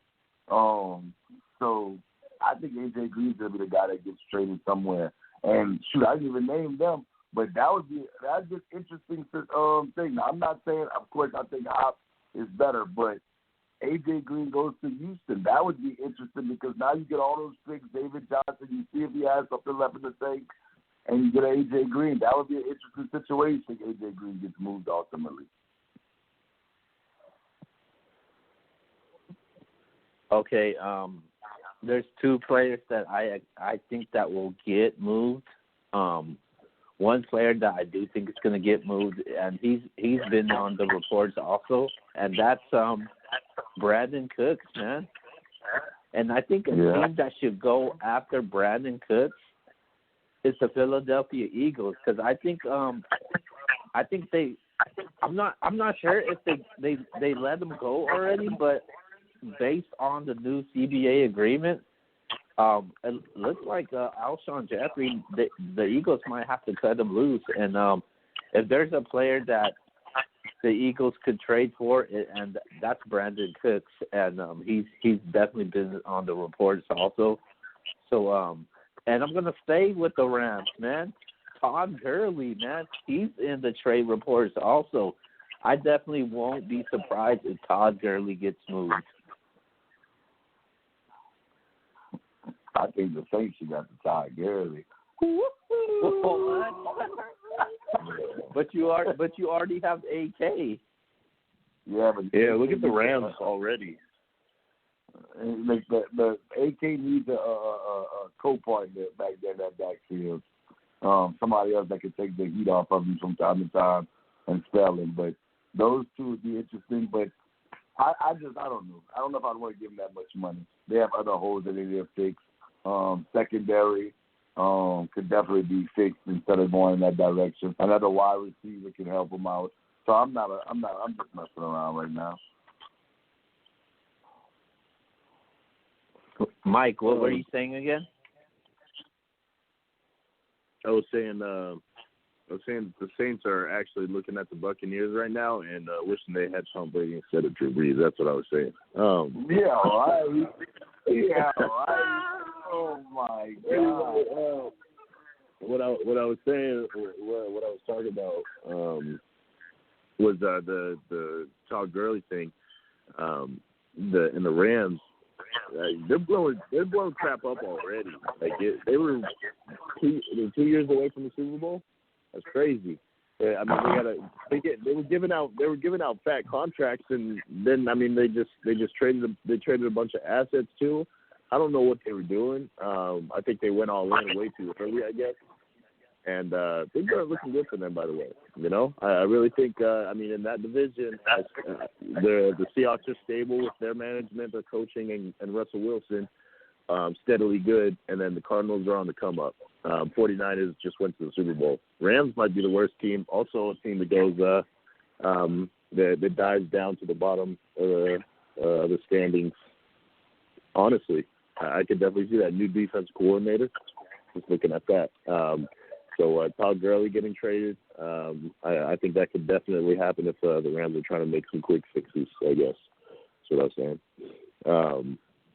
So I think A.J. Green's going to be the guy that gets traded somewhere. And, shoot, I didn't even name them, but that's just interesting thing. Now, I'm not saying, of course, I think Hop is better, but A.J. Green goes to Houston. That would be interesting because now you get all those picks, David Johnson, you see if he has something left in the tank, and you get A.J. Green. That would be an interesting situation if A.J. Green gets moved ultimately. Okay, there's two players that I think that will get moved. One player that I do think is going to get moved, and he's been on the reports also, and that's Brandon Cooks, man. And I think a team that should go after Brandon Cooks is the Philadelphia Eagles, because I think they. I'm not sure if they let him go already, but based on the new CBA agreement, it looks like Alshon Jeffrey, the Eagles might have to cut him loose. And if there's a player that the Eagles could trade for, and that's Brandon Cooks, and he's definitely been on the reports also. So, and I'm gonna stay with the Rams, man. Todd Gurley, man, he's in the trade reports also. I definitely won't be surprised if Todd Gurley gets moved. I think the Saints should got the Todd Gurley. But you already have AK. Yeah, but look at the Rams already. The AK needs a co-partner back there in that backfield. somebody else that could take the heat off of him from time to time and spell him. But those two would be interesting. But I don't know. I don't know if I'd want to give them that much money. They have other holes that they need to fix. Secondary could definitely be fixed instead of going in that direction. Another wide receiver can help them out. So I'm just messing around right now. Mike, what were you saying again? I was saying the Saints are actually looking at the Buccaneers right now and wishing they had Tom Brady instead of Drew Brees. That's what I was saying. Yeah, right. Yeah, right. Oh my God. What I was saying, what I was talking about was the Todd Gurley thing. In the Rams, they're blowing crap up already. Like they were 2 years away from the Super Bowl. That's crazy. I mean, they were giving out fat contracts, and then they just traded a bunch of assets too. I don't know what they were doing. I think they went all in way too early, I guess. And things are looking good for them, by the way. I really think, in that division, the Seahawks are stable with their management, their coaching, and Russell Wilson steadily good. And then the Cardinals are on the come up. 49ers just went to the Super Bowl. Rams might be the worst team. Also a team that goes that dives down to the bottom of the standings. Honestly, I could definitely see that new defense coordinator. Just looking at that. So Todd Gurley getting traded, I think that could definitely happen if the Rams are trying to make some quick fixes, I guess. That's what I was saying.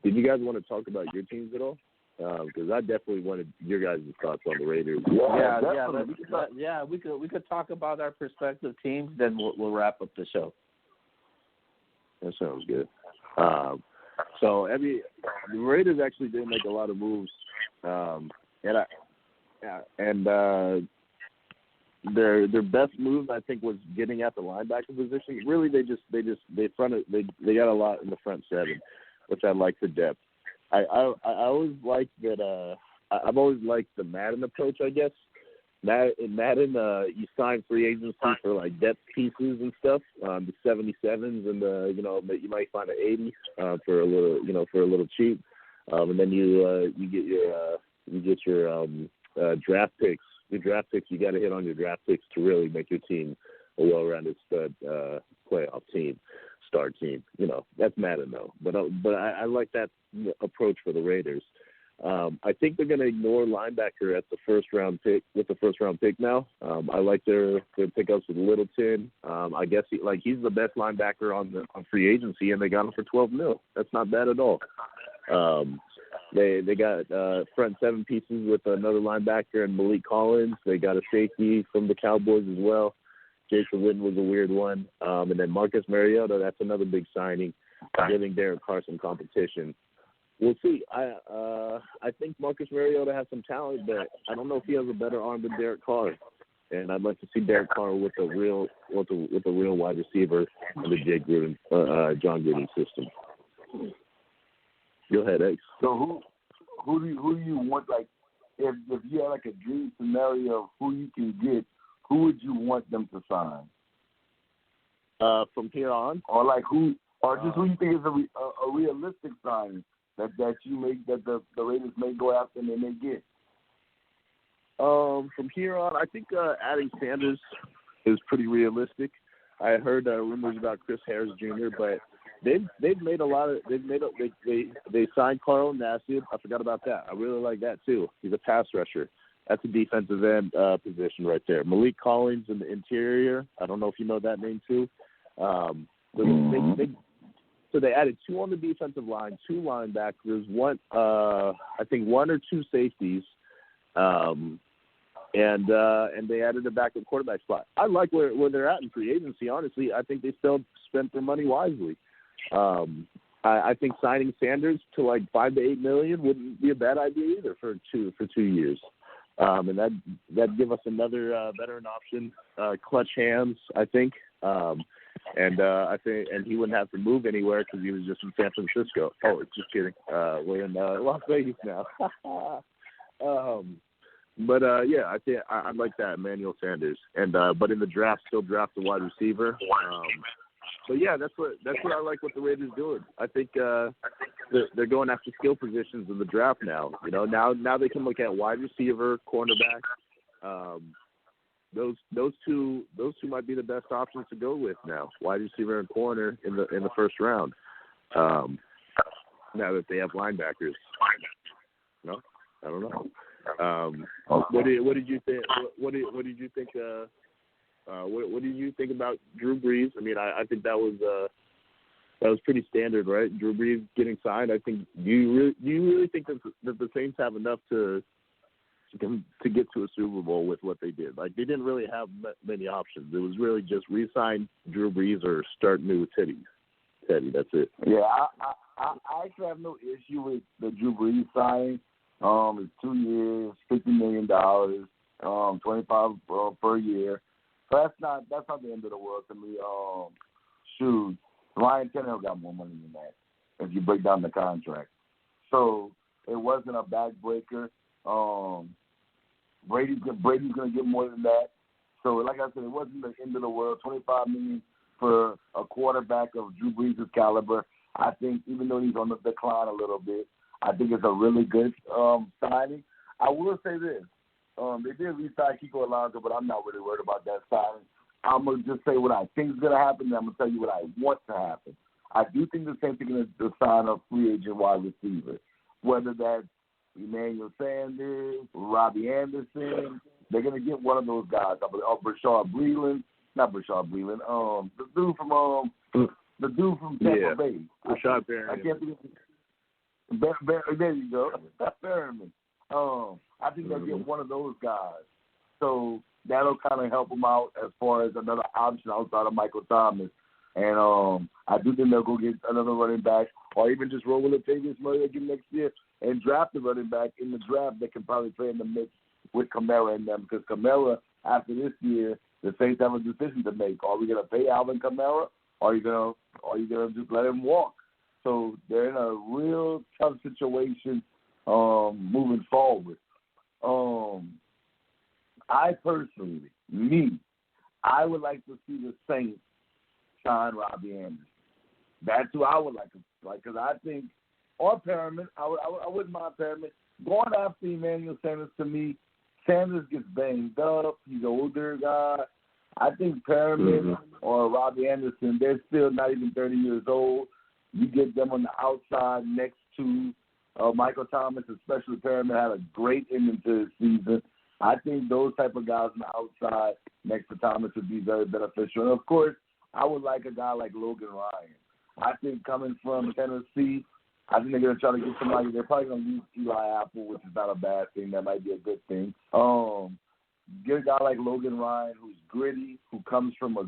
Did you guys want to talk about your teams at all? Because I definitely wanted your guys' thoughts on the Raiders. We could talk about our prospective teams, then we'll wrap up the show. That sounds good. So the Raiders actually did make a lot of moves, their best move, I think, was getting at the linebacker position. Really, they got a lot in the front seven, which I like for depth. I always like that. I've always liked the Madden approach, I guess. In Madden, you sign free agency for like depth pieces and stuff, the 77s, and you might find an 80 for a little cheap, and then you get your draft picks. Your draft picks, you got to hit on your draft picks to really make your team a well-rounded stud playoff team, star team. That's Madden though. But I like that approach for the Raiders. I think they're going to ignore linebacker at the first round pick now. I like their pickups with Littleton. I guess he's the best linebacker on free agency, and they got him for $12 million. That's not bad at all. They got front seven pieces with another linebacker and Malik Collins. They got a safety from the Cowboys as well. Jason Witten was a weird one. And then Marcus Mariota, that's another big signing, giving Derek Carr some competition. We'll see. I think Marcus Mariota has some talent, but I don't know if he has a better arm than Derek Carr. And I'd like to see Derek Carr with a real wide receiver in the John Gruden system. Go ahead, X. So who do you want? Like, if you had like a dream scenario of who you can get, who would you want them to sign? From here on, or just who you think is a realistic sign that the Raiders may go after and they may get. From here on, I think adding Sanders is pretty realistic. I heard rumors about Chris Harris Jr., but they've made a lot of they signed Carl Nassib. I forgot about that. I really like that too. He's a pass rusher. That's a defensive end position right there. Malik Collins in the interior. I don't know if you know that name too. So they added 2 on the defensive line, 2 linebackers, one or 2 safeties, and they added a backup quarterback spot. I like where they're at in free agency. Honestly, I think they still spent their money wisely. I think signing Sanders to like $5 to $8 million wouldn't be a bad idea either for 2 years. And that'd give us another veteran option, clutch hands, I think. I think he wouldn't have to move anywhere because he was just in San Francisco. Oh, just kidding. We're in Las Vegas now. But yeah, I think I like that Emmanuel Sanders, and but in the draft, still draft a wide receiver. But yeah, that's what I like what the Raiders doing. I think they're going after skill positions in the draft now. You know, now they can look at wide receiver, cornerback. Those two might be the best options to go with now. Wide receiver and corner in the first round. Now that they have linebackers. No, I don't know. What did you think? What did you think? What did you think about Drew Brees? I mean, I think that was pretty standard, right? Drew Brees getting signed. I think do you really think that the Saints have enough to get to a Super Bowl with what they did? Like, they didn't really have many options. It was really just re-sign Drew Brees or start new with Teddy. That's it. Yeah, I actually have no issue with the Drew Brees signing. It's 2 years, $50 million, 25 per year. So that's not the end of the world to me. Shoot, Ryan Tannehill got more money than that if you break down the contract. So it wasn't a backbreaker. Brady's going to get more than that. So like I said, it wasn't the end of the world. $25 million for a quarterback of Drew Brees' caliber. I think even though he's on the decline a little bit, I think it's a really good signing. I will say this. They did re-sign Kiko Alonso, but I'm not really worried about that signing. I'm going to just say what I think is going to happen, and I'm going to tell you what I want to happen. I do think the same thing is to sign a free agent wide receiver, whether that's Emmanuel Sanders, Robbie Anderson. They're going to get one of those guys. Brashard Breeland. Not Brashard Breeland. The dude from Tampa Bay. Rashad Perriman. I can't think of there you go. Perriman. I think they'll get one of those guys. So that'll kind of help them out as far as another option outside of Michael Thomas. And I do think they'll go get another running back or even just roll with Latavius Murray again next year and draft a running back in the draft that can probably play in the mix with Kamara and them. Because Kamara, after this year, the Saints have a decision to make. Are we going to pay Alvin Kamara or are you going to just let him walk? So they're in a real tough situation moving forward. I personally, I would like to see the Saints sign Robbie Anderson. That's who I would like to, because I think, or Perriman, I wouldn't mind Perriman. Going after Emmanuel Sanders, to me, Sanders gets banged up. He's an older guy. I think Perriman or Robbie Anderson, they're still not even 30 years old. You get them on the outside next to Michael Thomas, especially Perriman, had a great ending to his season. I think those type of guys on the outside next to Thomas would be very beneficial. And, of course, I would like a guy like Logan Ryan. I think coming from Tennessee, I think they're going to try to get somebody. They're probably going to use Eli Apple, which is not a bad thing. That might be a good thing. Get a guy like Logan Ryan who's gritty, who comes from a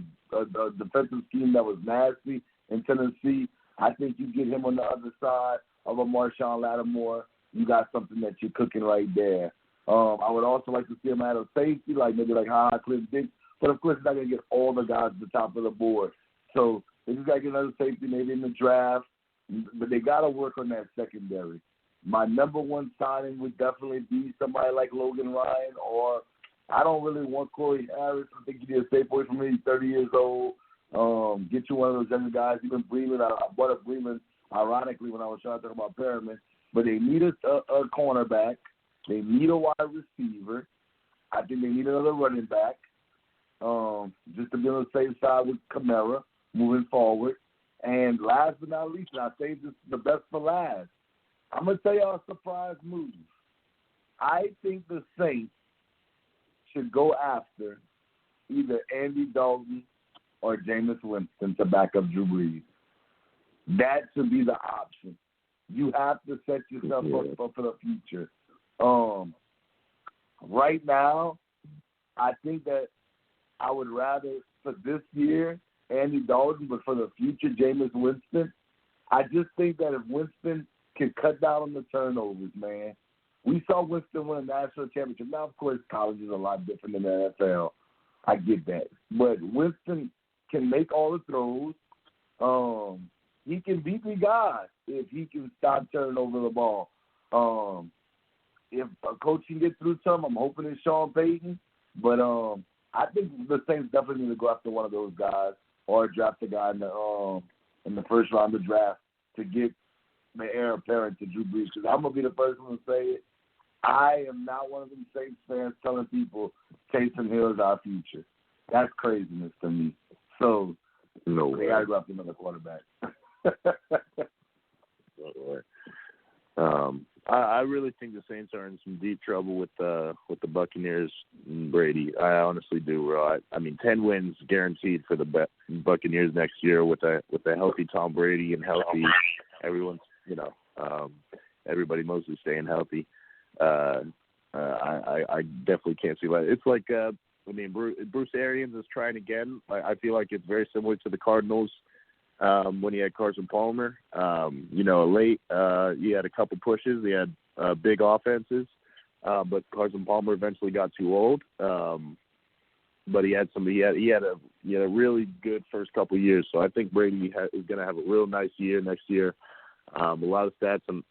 defensive scheme that was nasty in Tennessee. I think you get him on the other side of a Marshawn Lattimore, you got something that you're cooking right there. I would also like to see him at a safety, maybe Cliff Dix, but of course he's not going to get all the guys at the top of the board. So they just got to get another safety maybe in the draft, but they got to work on that secondary. My number one signing would definitely be somebody like Logan Ryan, or I don't really want Corey Harris. I think he'd be a safe boy for me. He's 30 years old. Get you one of those younger guys. Even Breeland. I brought up Breeland, ironically, when I was trying to talk about Perriman. But they need a cornerback. They need a wide receiver. I think they need another running back. Just to be on the safe side with Kamara moving forward. And last but not least, and I saved this the best for last, I'm going to tell y'all a surprise move. I think the Saints should go after either Andy Dalton or Jameis Winston to back up Drew Brees. That should be the option. You have to set yourself up for the future. Right now, I think that I would rather, for this year, Andy Dalton, but for the future, Jameis Winston. I just think that if Winston can cut down on the turnovers, man. We saw Winston win a national championship. Now, of course, college is a lot different than the NFL. I get that. But Winston can make all the throws. He can beat the guys if he can stop turning over the ball. if a coach can get through some, I'm hoping it's Sean Payton. But I think the Saints definitely need to go after one of those guys or draft a guy in the first round of the draft to get the heir apparent to Drew Brees. Because I'm going to be the first one to say it. I am not one of them Saints fans telling people Taysom Hill is our future. That's craziness to me. So no way. They got to go after another quarterback. I really think the Saints are in some deep trouble with the Buccaneers and Brady. I honestly do, bro. I mean, 10 wins guaranteed for the Buccaneers next year with a healthy Tom Brady and healthy everyone's, everybody mostly staying healthy. I definitely can't see that. It's like Bruce Arians is trying again. I feel like it's very similar to the Cardinals. When he had Carson Palmer, late, he had a couple pushes. He had big offenses, but Carson Palmer eventually got too old. But he had a really good first couple of years. So I think Brady is going to have a real nice year next year. A lot of stats and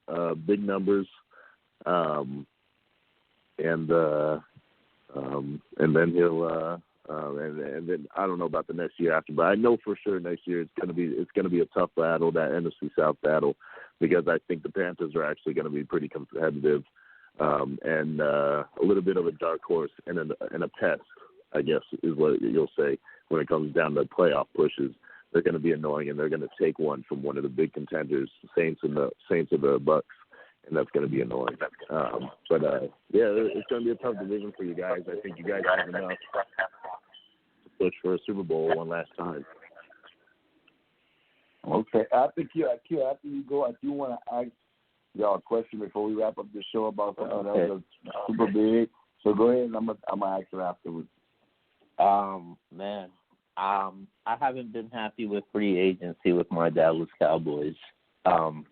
big numbers, and then he'll. And then I don't know about the next year after, but I know for sure next year it's gonna be a tough battle, that NFC South battle, because I think the Panthers are actually going to be pretty competitive, and a little bit of a dark horse and a pest, I guess is what you'll say when it comes down to playoff pushes. They're going to be annoying, and they're going to take one from one of the big contenders, Saints or the Bucks, and that's going to be annoying. It's going to be a tough division for you guys. I think you guys have enough to push for a Super Bowl one last time. Okay, I think after you go, I do want to ask y'all a question before we wrap up the show about something that was super big. So go ahead, and I'm gonna ask it afterwards. I haven't been happy with free agency with my Dallas Cowboys. I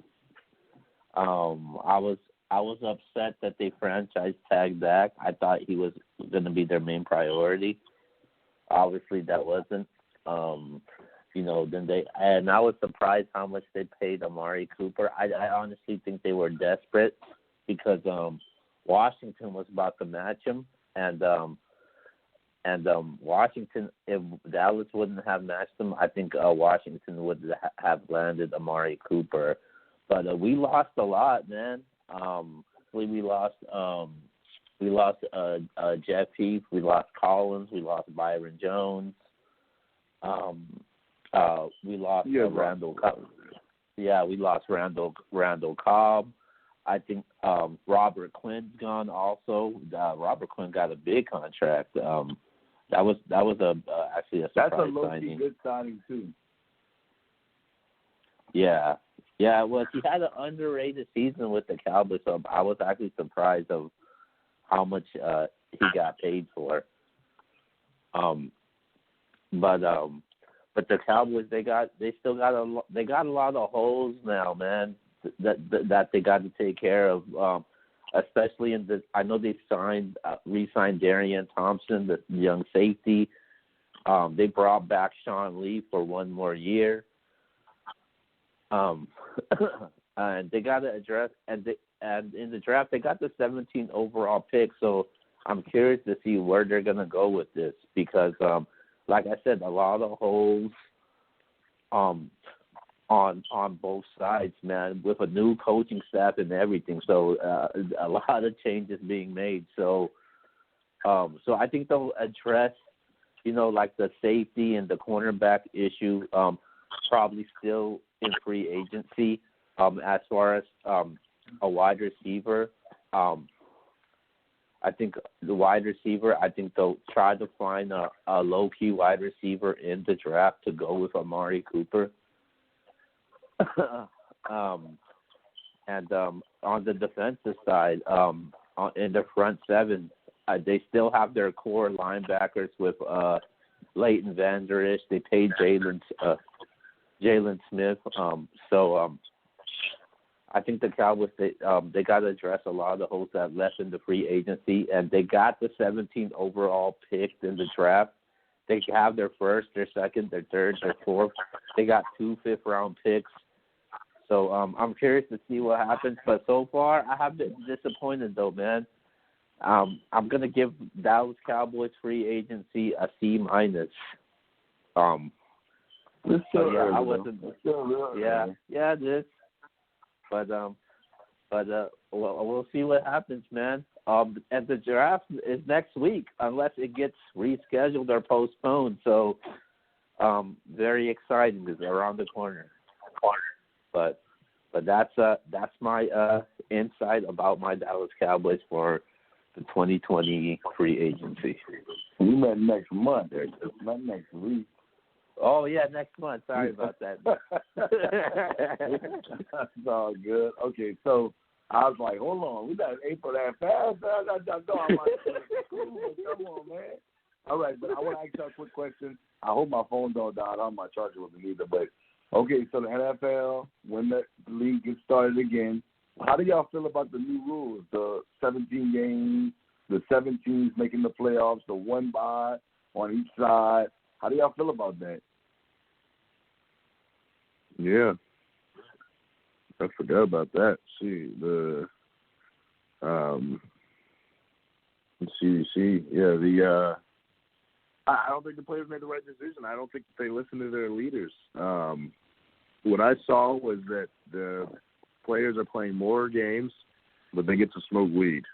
was upset that they franchise tagged Dak. I thought he was going to be their main priority. Obviously, that wasn't. And I was surprised how much they paid Amari Cooper. I honestly think they were desperate because Washington was about to match him, and Washington, if Dallas wouldn't have matched him, I think Washington would have landed Amari Cooper. But we lost a lot, man. We lost Jeff Heath, we lost Collins, we lost Byron Jones. We lost Randall Cobb. Yeah, we lost Randall Cobb. I think Robert Quinn's gone also. Robert Quinn got a big contract. That was actually a surprise signing. That's a low-key good signing too. Yeah, it was. He had an underrated season with the Cowboys, so I was actually surprised of how much he got paid for. But the Cowboys, they still got a lot of holes now, man. That they got to take care of, especially in the. I know they re-signed Darian Thompson, the young safety. They brought back Sean Lee for one more year. And they got to address and in the draft they got the 17th overall pick. So I'm curious to see where they're gonna go with this because, like I said, a lot of holes on both sides, man, with a new coaching staff and everything. So a lot of changes being made. So I think they'll address, like the safety and the cornerback issue, probably still in free agency. As far as a wide receiver, I think the wide receiver, I think they'll try to find a low-key wide receiver in the draft to go with Amari Cooper. And on the defensive side, in the front seven, they still have their core linebackers with Leighton Vander Esch. They paid Jalen Smith. I think the Cowboys, they got to address a lot of the holes that left in the free agency, and they got the 17th overall pick in the draft. They have their first, their second, their third, their fourth. They got 2 fifth-round picks. So I'm curious to see what happens. But so far, I have been disappointed, though, man. I'm going to give Dallas Cowboys free agency a C-. So yeah, I wasn't. Yeah, it is. But we'll see what happens, man. And the draft is next week, unless it gets rescheduled or postponed. So, very exciting. It's around the corner. But that's my insight about my Dallas Cowboys for the 2020 free agency. We met next month, not next week. Oh, yeah, next month. Sorry about that. That's all good. Okay, so I was like, hold on. We got April that fast? Come on, man. All right, but I want to ask you a quick question. I hope my phone don't die. I don't have my charger with me either. But, okay, so the NFL, when the league gets started again, how do y'all feel about the new rules? The 17 games, the 7 teams making the playoffs, the 1 bye on each side. How do y'all feel about that? Yeah. I forgot about that. See, the CDC, yeah, I don't think the players made the right decision. I don't think they listened to their leaders. What I saw was that the players are playing more games, but they get to smoke weed.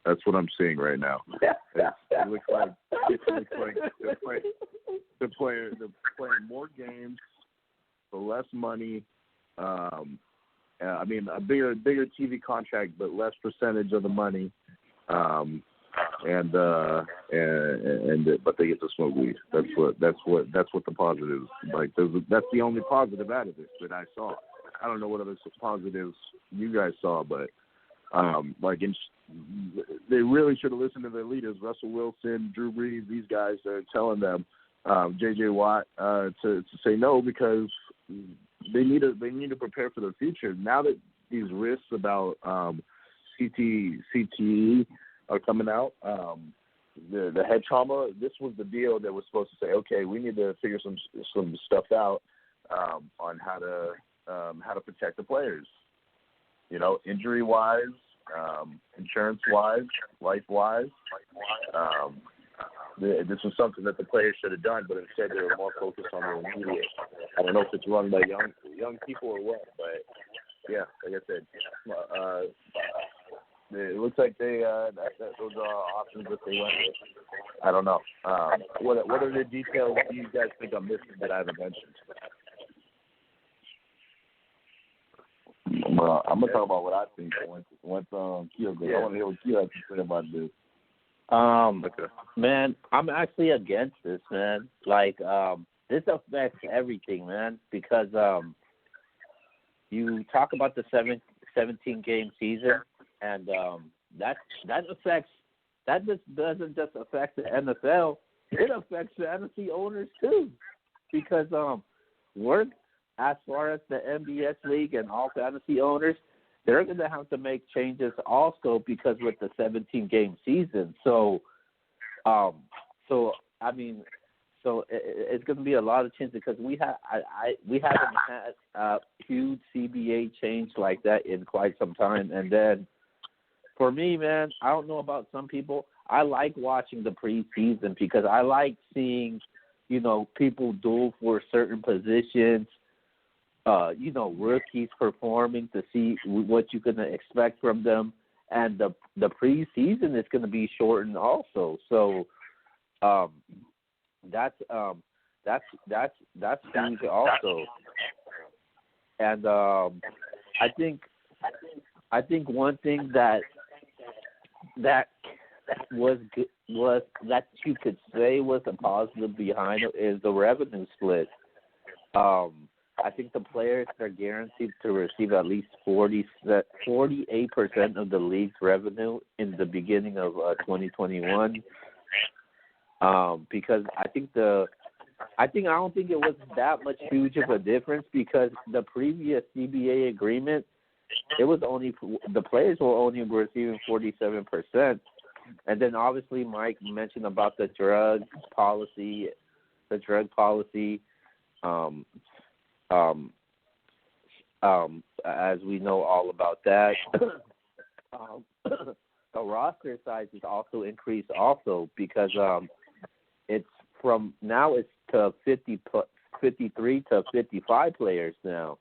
That's what I'm seeing right now. It looks like they're playing more games for less money. I mean, a bigger TV contract, but less percentage of the money. But they get to smoke weed. That's what the positive is. Like, that's the only positive out of it that I saw. I don't know what other positives you guys saw, but they really should have listened to their leaders, Russell Wilson, Drew Brees. These guys are telling them, J.J. Watt, to say no, because they need to prepare for the future. Now that these risks about CTE are coming out, the head trauma. This was the deal that was supposed to say, okay, we need to figure some stuff out on how to protect the players. You know, injury wise, insurance wise, life wise. This was something that the players should have done, but instead they were more focused on the immediate. I don't know if it's run by young people or what, but yeah, like I said, it looks like those are options that they went with. I don't know. What are the details do you guys think I'm missing that I haven't mentioned? Well, I'm gonna talk about what I think once Keo goes. I want to hear what Keo has to say about this. Man, I'm actually against this, man. Like, this affects everything, man, because you talk about the 17-game season, and that doesn't just affect the NFL. It affects fantasy owners too, because as far as the NBS League and all fantasy owners, they're going to have to make changes also, because with the 17-game season. So it's going to be a lot of changes, because we haven't had a huge CBA change like that in quite some time. And then for me, man, I don't know about some people. I like watching the preseason, because I like seeing, people duel for certain positions. Rookies performing, to see what you're going to expect from them, and the preseason is going to be shortened also. So that's huge also. And I think one thing that was that you could say was a positive behind it is the revenue split. I think the players are guaranteed to receive at least 48% of the league's revenue in the beginning of 2021. Because I don't think it was that much huge of a difference, because the previous CBA agreement, it was only the players were only receiving 47%, and then obviously Mike mentioned about the drug policy. as we know all about that. The roster size is also increased also because it's from now it's to 53 to 55 players now.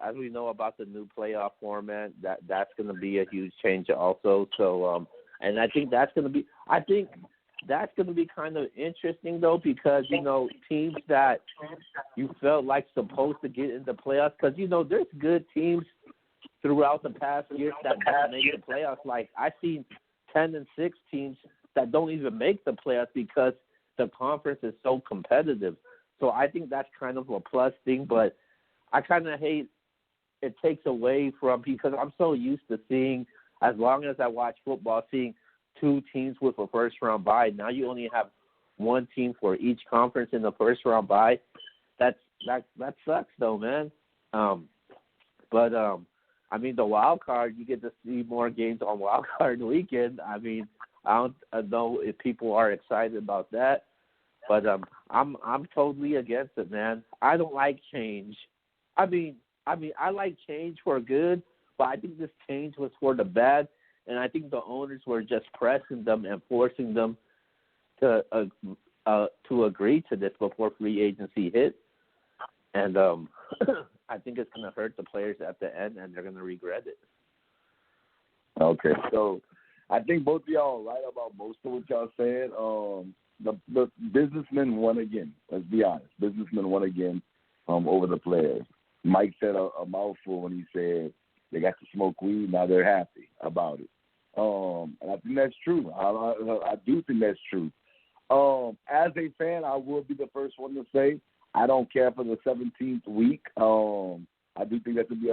As we know about the new playoff format, that's going to be a huge change also. So, and I think that's going to be kind of interesting though, because teams that you felt like supposed to get into playoffs, because there's good teams throughout the past years that don't make the playoffs. Like I've seen 10-6 teams that don't even make the playoffs because the conference is so competitive. So I think that's kind of a plus thing, but I kind of hate it takes away from, because I'm so used to seeing, as long as I watch football, seeing two teams with a first-round bye. Now you only have one team for each conference in the first-round bye. That sucks, though, man. But I mean, the wild card, you get to see more games on wild card weekend. I mean, I don't know if people are excited about that, but I'm totally against it, man. I don't like change. I mean, I like change for good, but I think this change was for the bad, and I think the owners were just pressing them and forcing them to agree to this before free agency hit. And I think it's going to hurt the players at the end, and they're going to regret it. Okay, so I think both of y'all are right about most of what y'all said. The businessmen won again. Let's be honest. Businessmen won again over the players. Mike said a mouthful when he said they got to smoke weed. Now they're happy about it. And I think that's true. I do think that's true. As a fan, I will be the first one to say I don't care for the 17th week. I do think that could be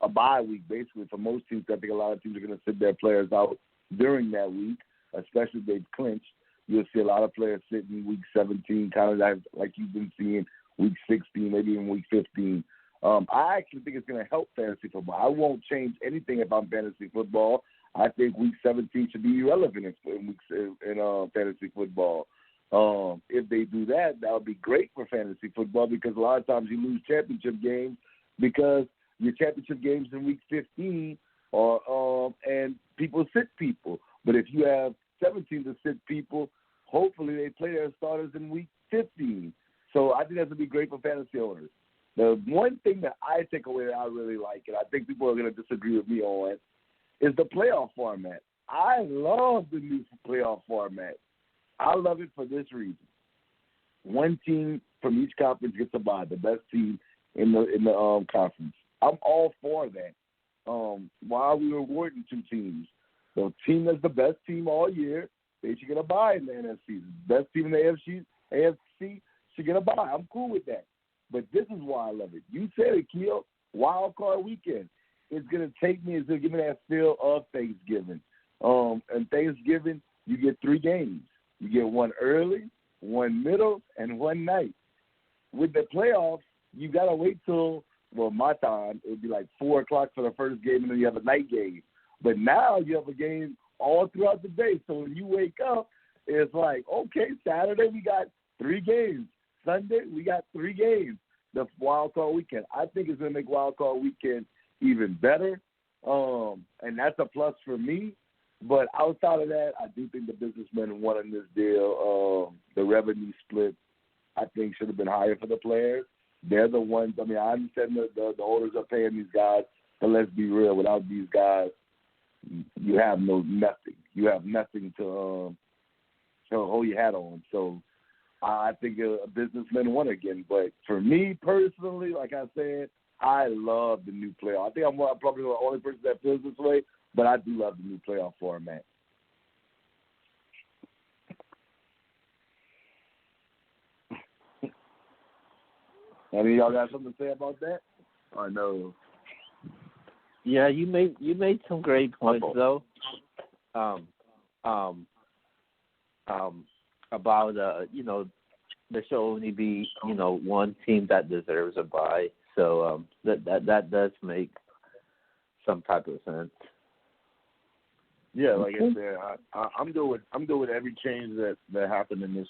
a bye week, basically, for most teams. I think a lot of teams are going to sit their players out during that week, especially if they've clinched. You'll see a lot of players sitting week 17, kind of like you've been seeing week 16, maybe even week 15. I actually think it's going to help fantasy football. I won't change anything if I'm fantasy football. I think week 17 should be irrelevant in fantasy football. If they do that, that would be great for fantasy football, because a lot of times you lose championship games because your championship games in week 15 and people sit people. But if you have 17 to sit people, hopefully they play their starters in week 15. So I think that would be great for fantasy owners. The one thing that I take away that I really like, and I think people are going to disagree with me on, is the playoff format. I love the new playoff format. I love it for this reason. One team from each conference gets a bye, the best team in the conference. I'm all for that. Why are we rewarding two teams? The team that's the best team all year, they should get a bye in the NFC. The best team in the AFC should get a bye. I'm cool with that. But this is why I love it. You said it, Keel, wild card weekend. It's going to give me that feel of Thanksgiving. And Thanksgiving, you get 3 games. You get one early, one middle, and one night. With the playoffs, you got to wait till, my time, it would be like 4 o'clock for the first game, and then you have a night game. But now you have a game all throughout the day. So when you wake up, it's like, okay, Saturday we got 3 games. Sunday we got 3 games. The wild card weekend. I think it's going to make wild card weekend even better. And that's a plus for me. But outside of that, I do think the businessmen won in this deal. The revenue split, I think, should have been higher for the players. They're the ones. I mean, I understand the owners are paying these guys, but let's be real. Without these guys, you have nothing. You have nothing to hold your hat on. So I think a businessman won again. But for me personally, like I said, I love the new playoff. I think I'm probably the only person that feels this way, but I do love the new playoff format. Any of y'all got something to say about that? Or no? Yeah, you made some great points though. About there should only be one team that deserves a bye. So that does make some type of sense. Yeah, like I said, I'm good with every change that happened in this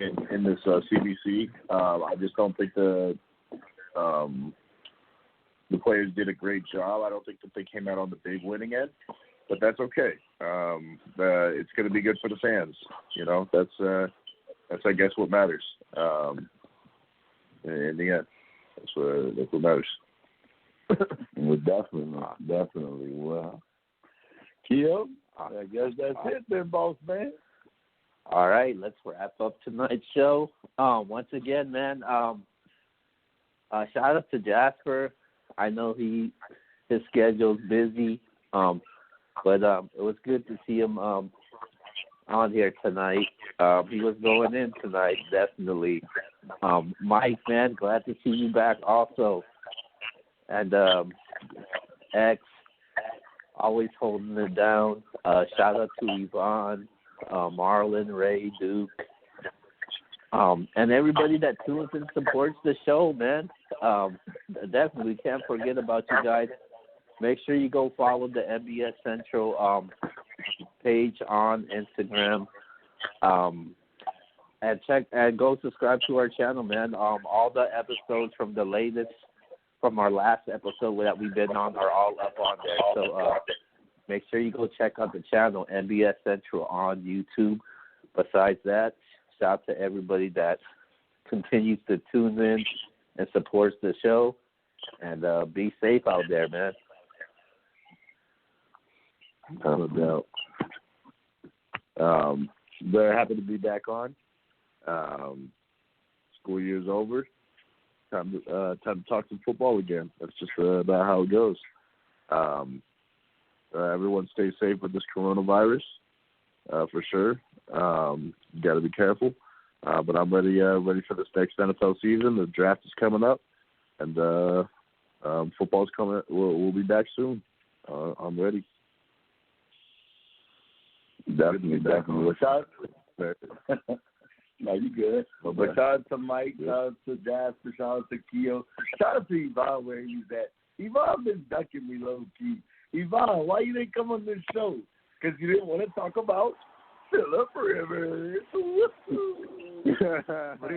in this CBC. I just don't think the players did a great job. I don't think that they came out on the big winning end, but that's okay. It's going to be good for the fans. You know, that's I guess what matters. In the end, that's what matters. Well, definitely. Well, Keo, I guess that's it then, boss man. All right, let's wrap up tonight's show. Once again, man, shout out to Jasper. I know his schedule's busy, but it was good to see him on here tonight. He was going in tonight, definitely. Mike, man, glad to see you back also. And X, always holding it down. Shout out to Yvonne, Marlon, Ray, Duke, and everybody that tunes and supports the show, man. Definitely can't forget about you guys. Make sure you go follow the NBS Central page on Instagram, and check and go subscribe to our channel, man. All the episodes from our last episode that we've been on are all up on there. So make sure you go check out the channel, NBS Central on YouTube. Besides that, shout out to everybody that continues to tune in and supports the show. And be safe out there, man. No doubt. Very happy to be back on. School year's over. Time to talk some football again. That's just about how it goes. Everyone stay safe with this coronavirus, for sure. You got to be careful. But I'm ready for this next NFL season. The draft is coming up, and football's coming. We'll be back soon. I'm ready. Definitely. What's up? No, you good. But shout out to Mike, shout out to Jasper, shout out to Keo, shout out to Yvonne where he's at. Yvonne been ducking me low key. Yvonne, why you didn't come on this show? Because you didn't want to talk about Phillip Rivers. But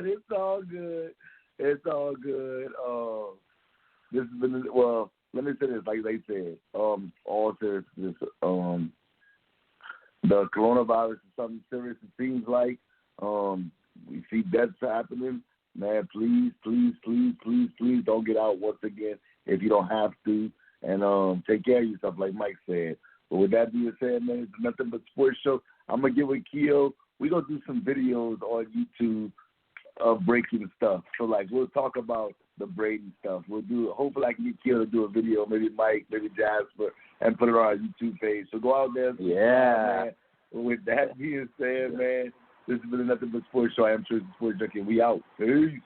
it's all good. It's all good. This has been, well, let me say this, like they said, all seriousness, the coronavirus is something serious, it seems like. We see deaths happening. Man, please don't get out once again if you don't have to. And take care of yourself, like Mike said. But with that being said, man, it's Nothing But Sports Show. I'm going to get with Keo. We're going to do some videos on YouTube of breaking stuff. So, like, we'll talk about the Brady stuff. Hopefully I can get Keo to do a video, maybe Mike, maybe Jasper, and put it on our YouTube page. So go out there. Yeah. Man. With that being said, man, this has been Nothing But Sports Show. I am Tristan Sports Junkie. We out. Peace.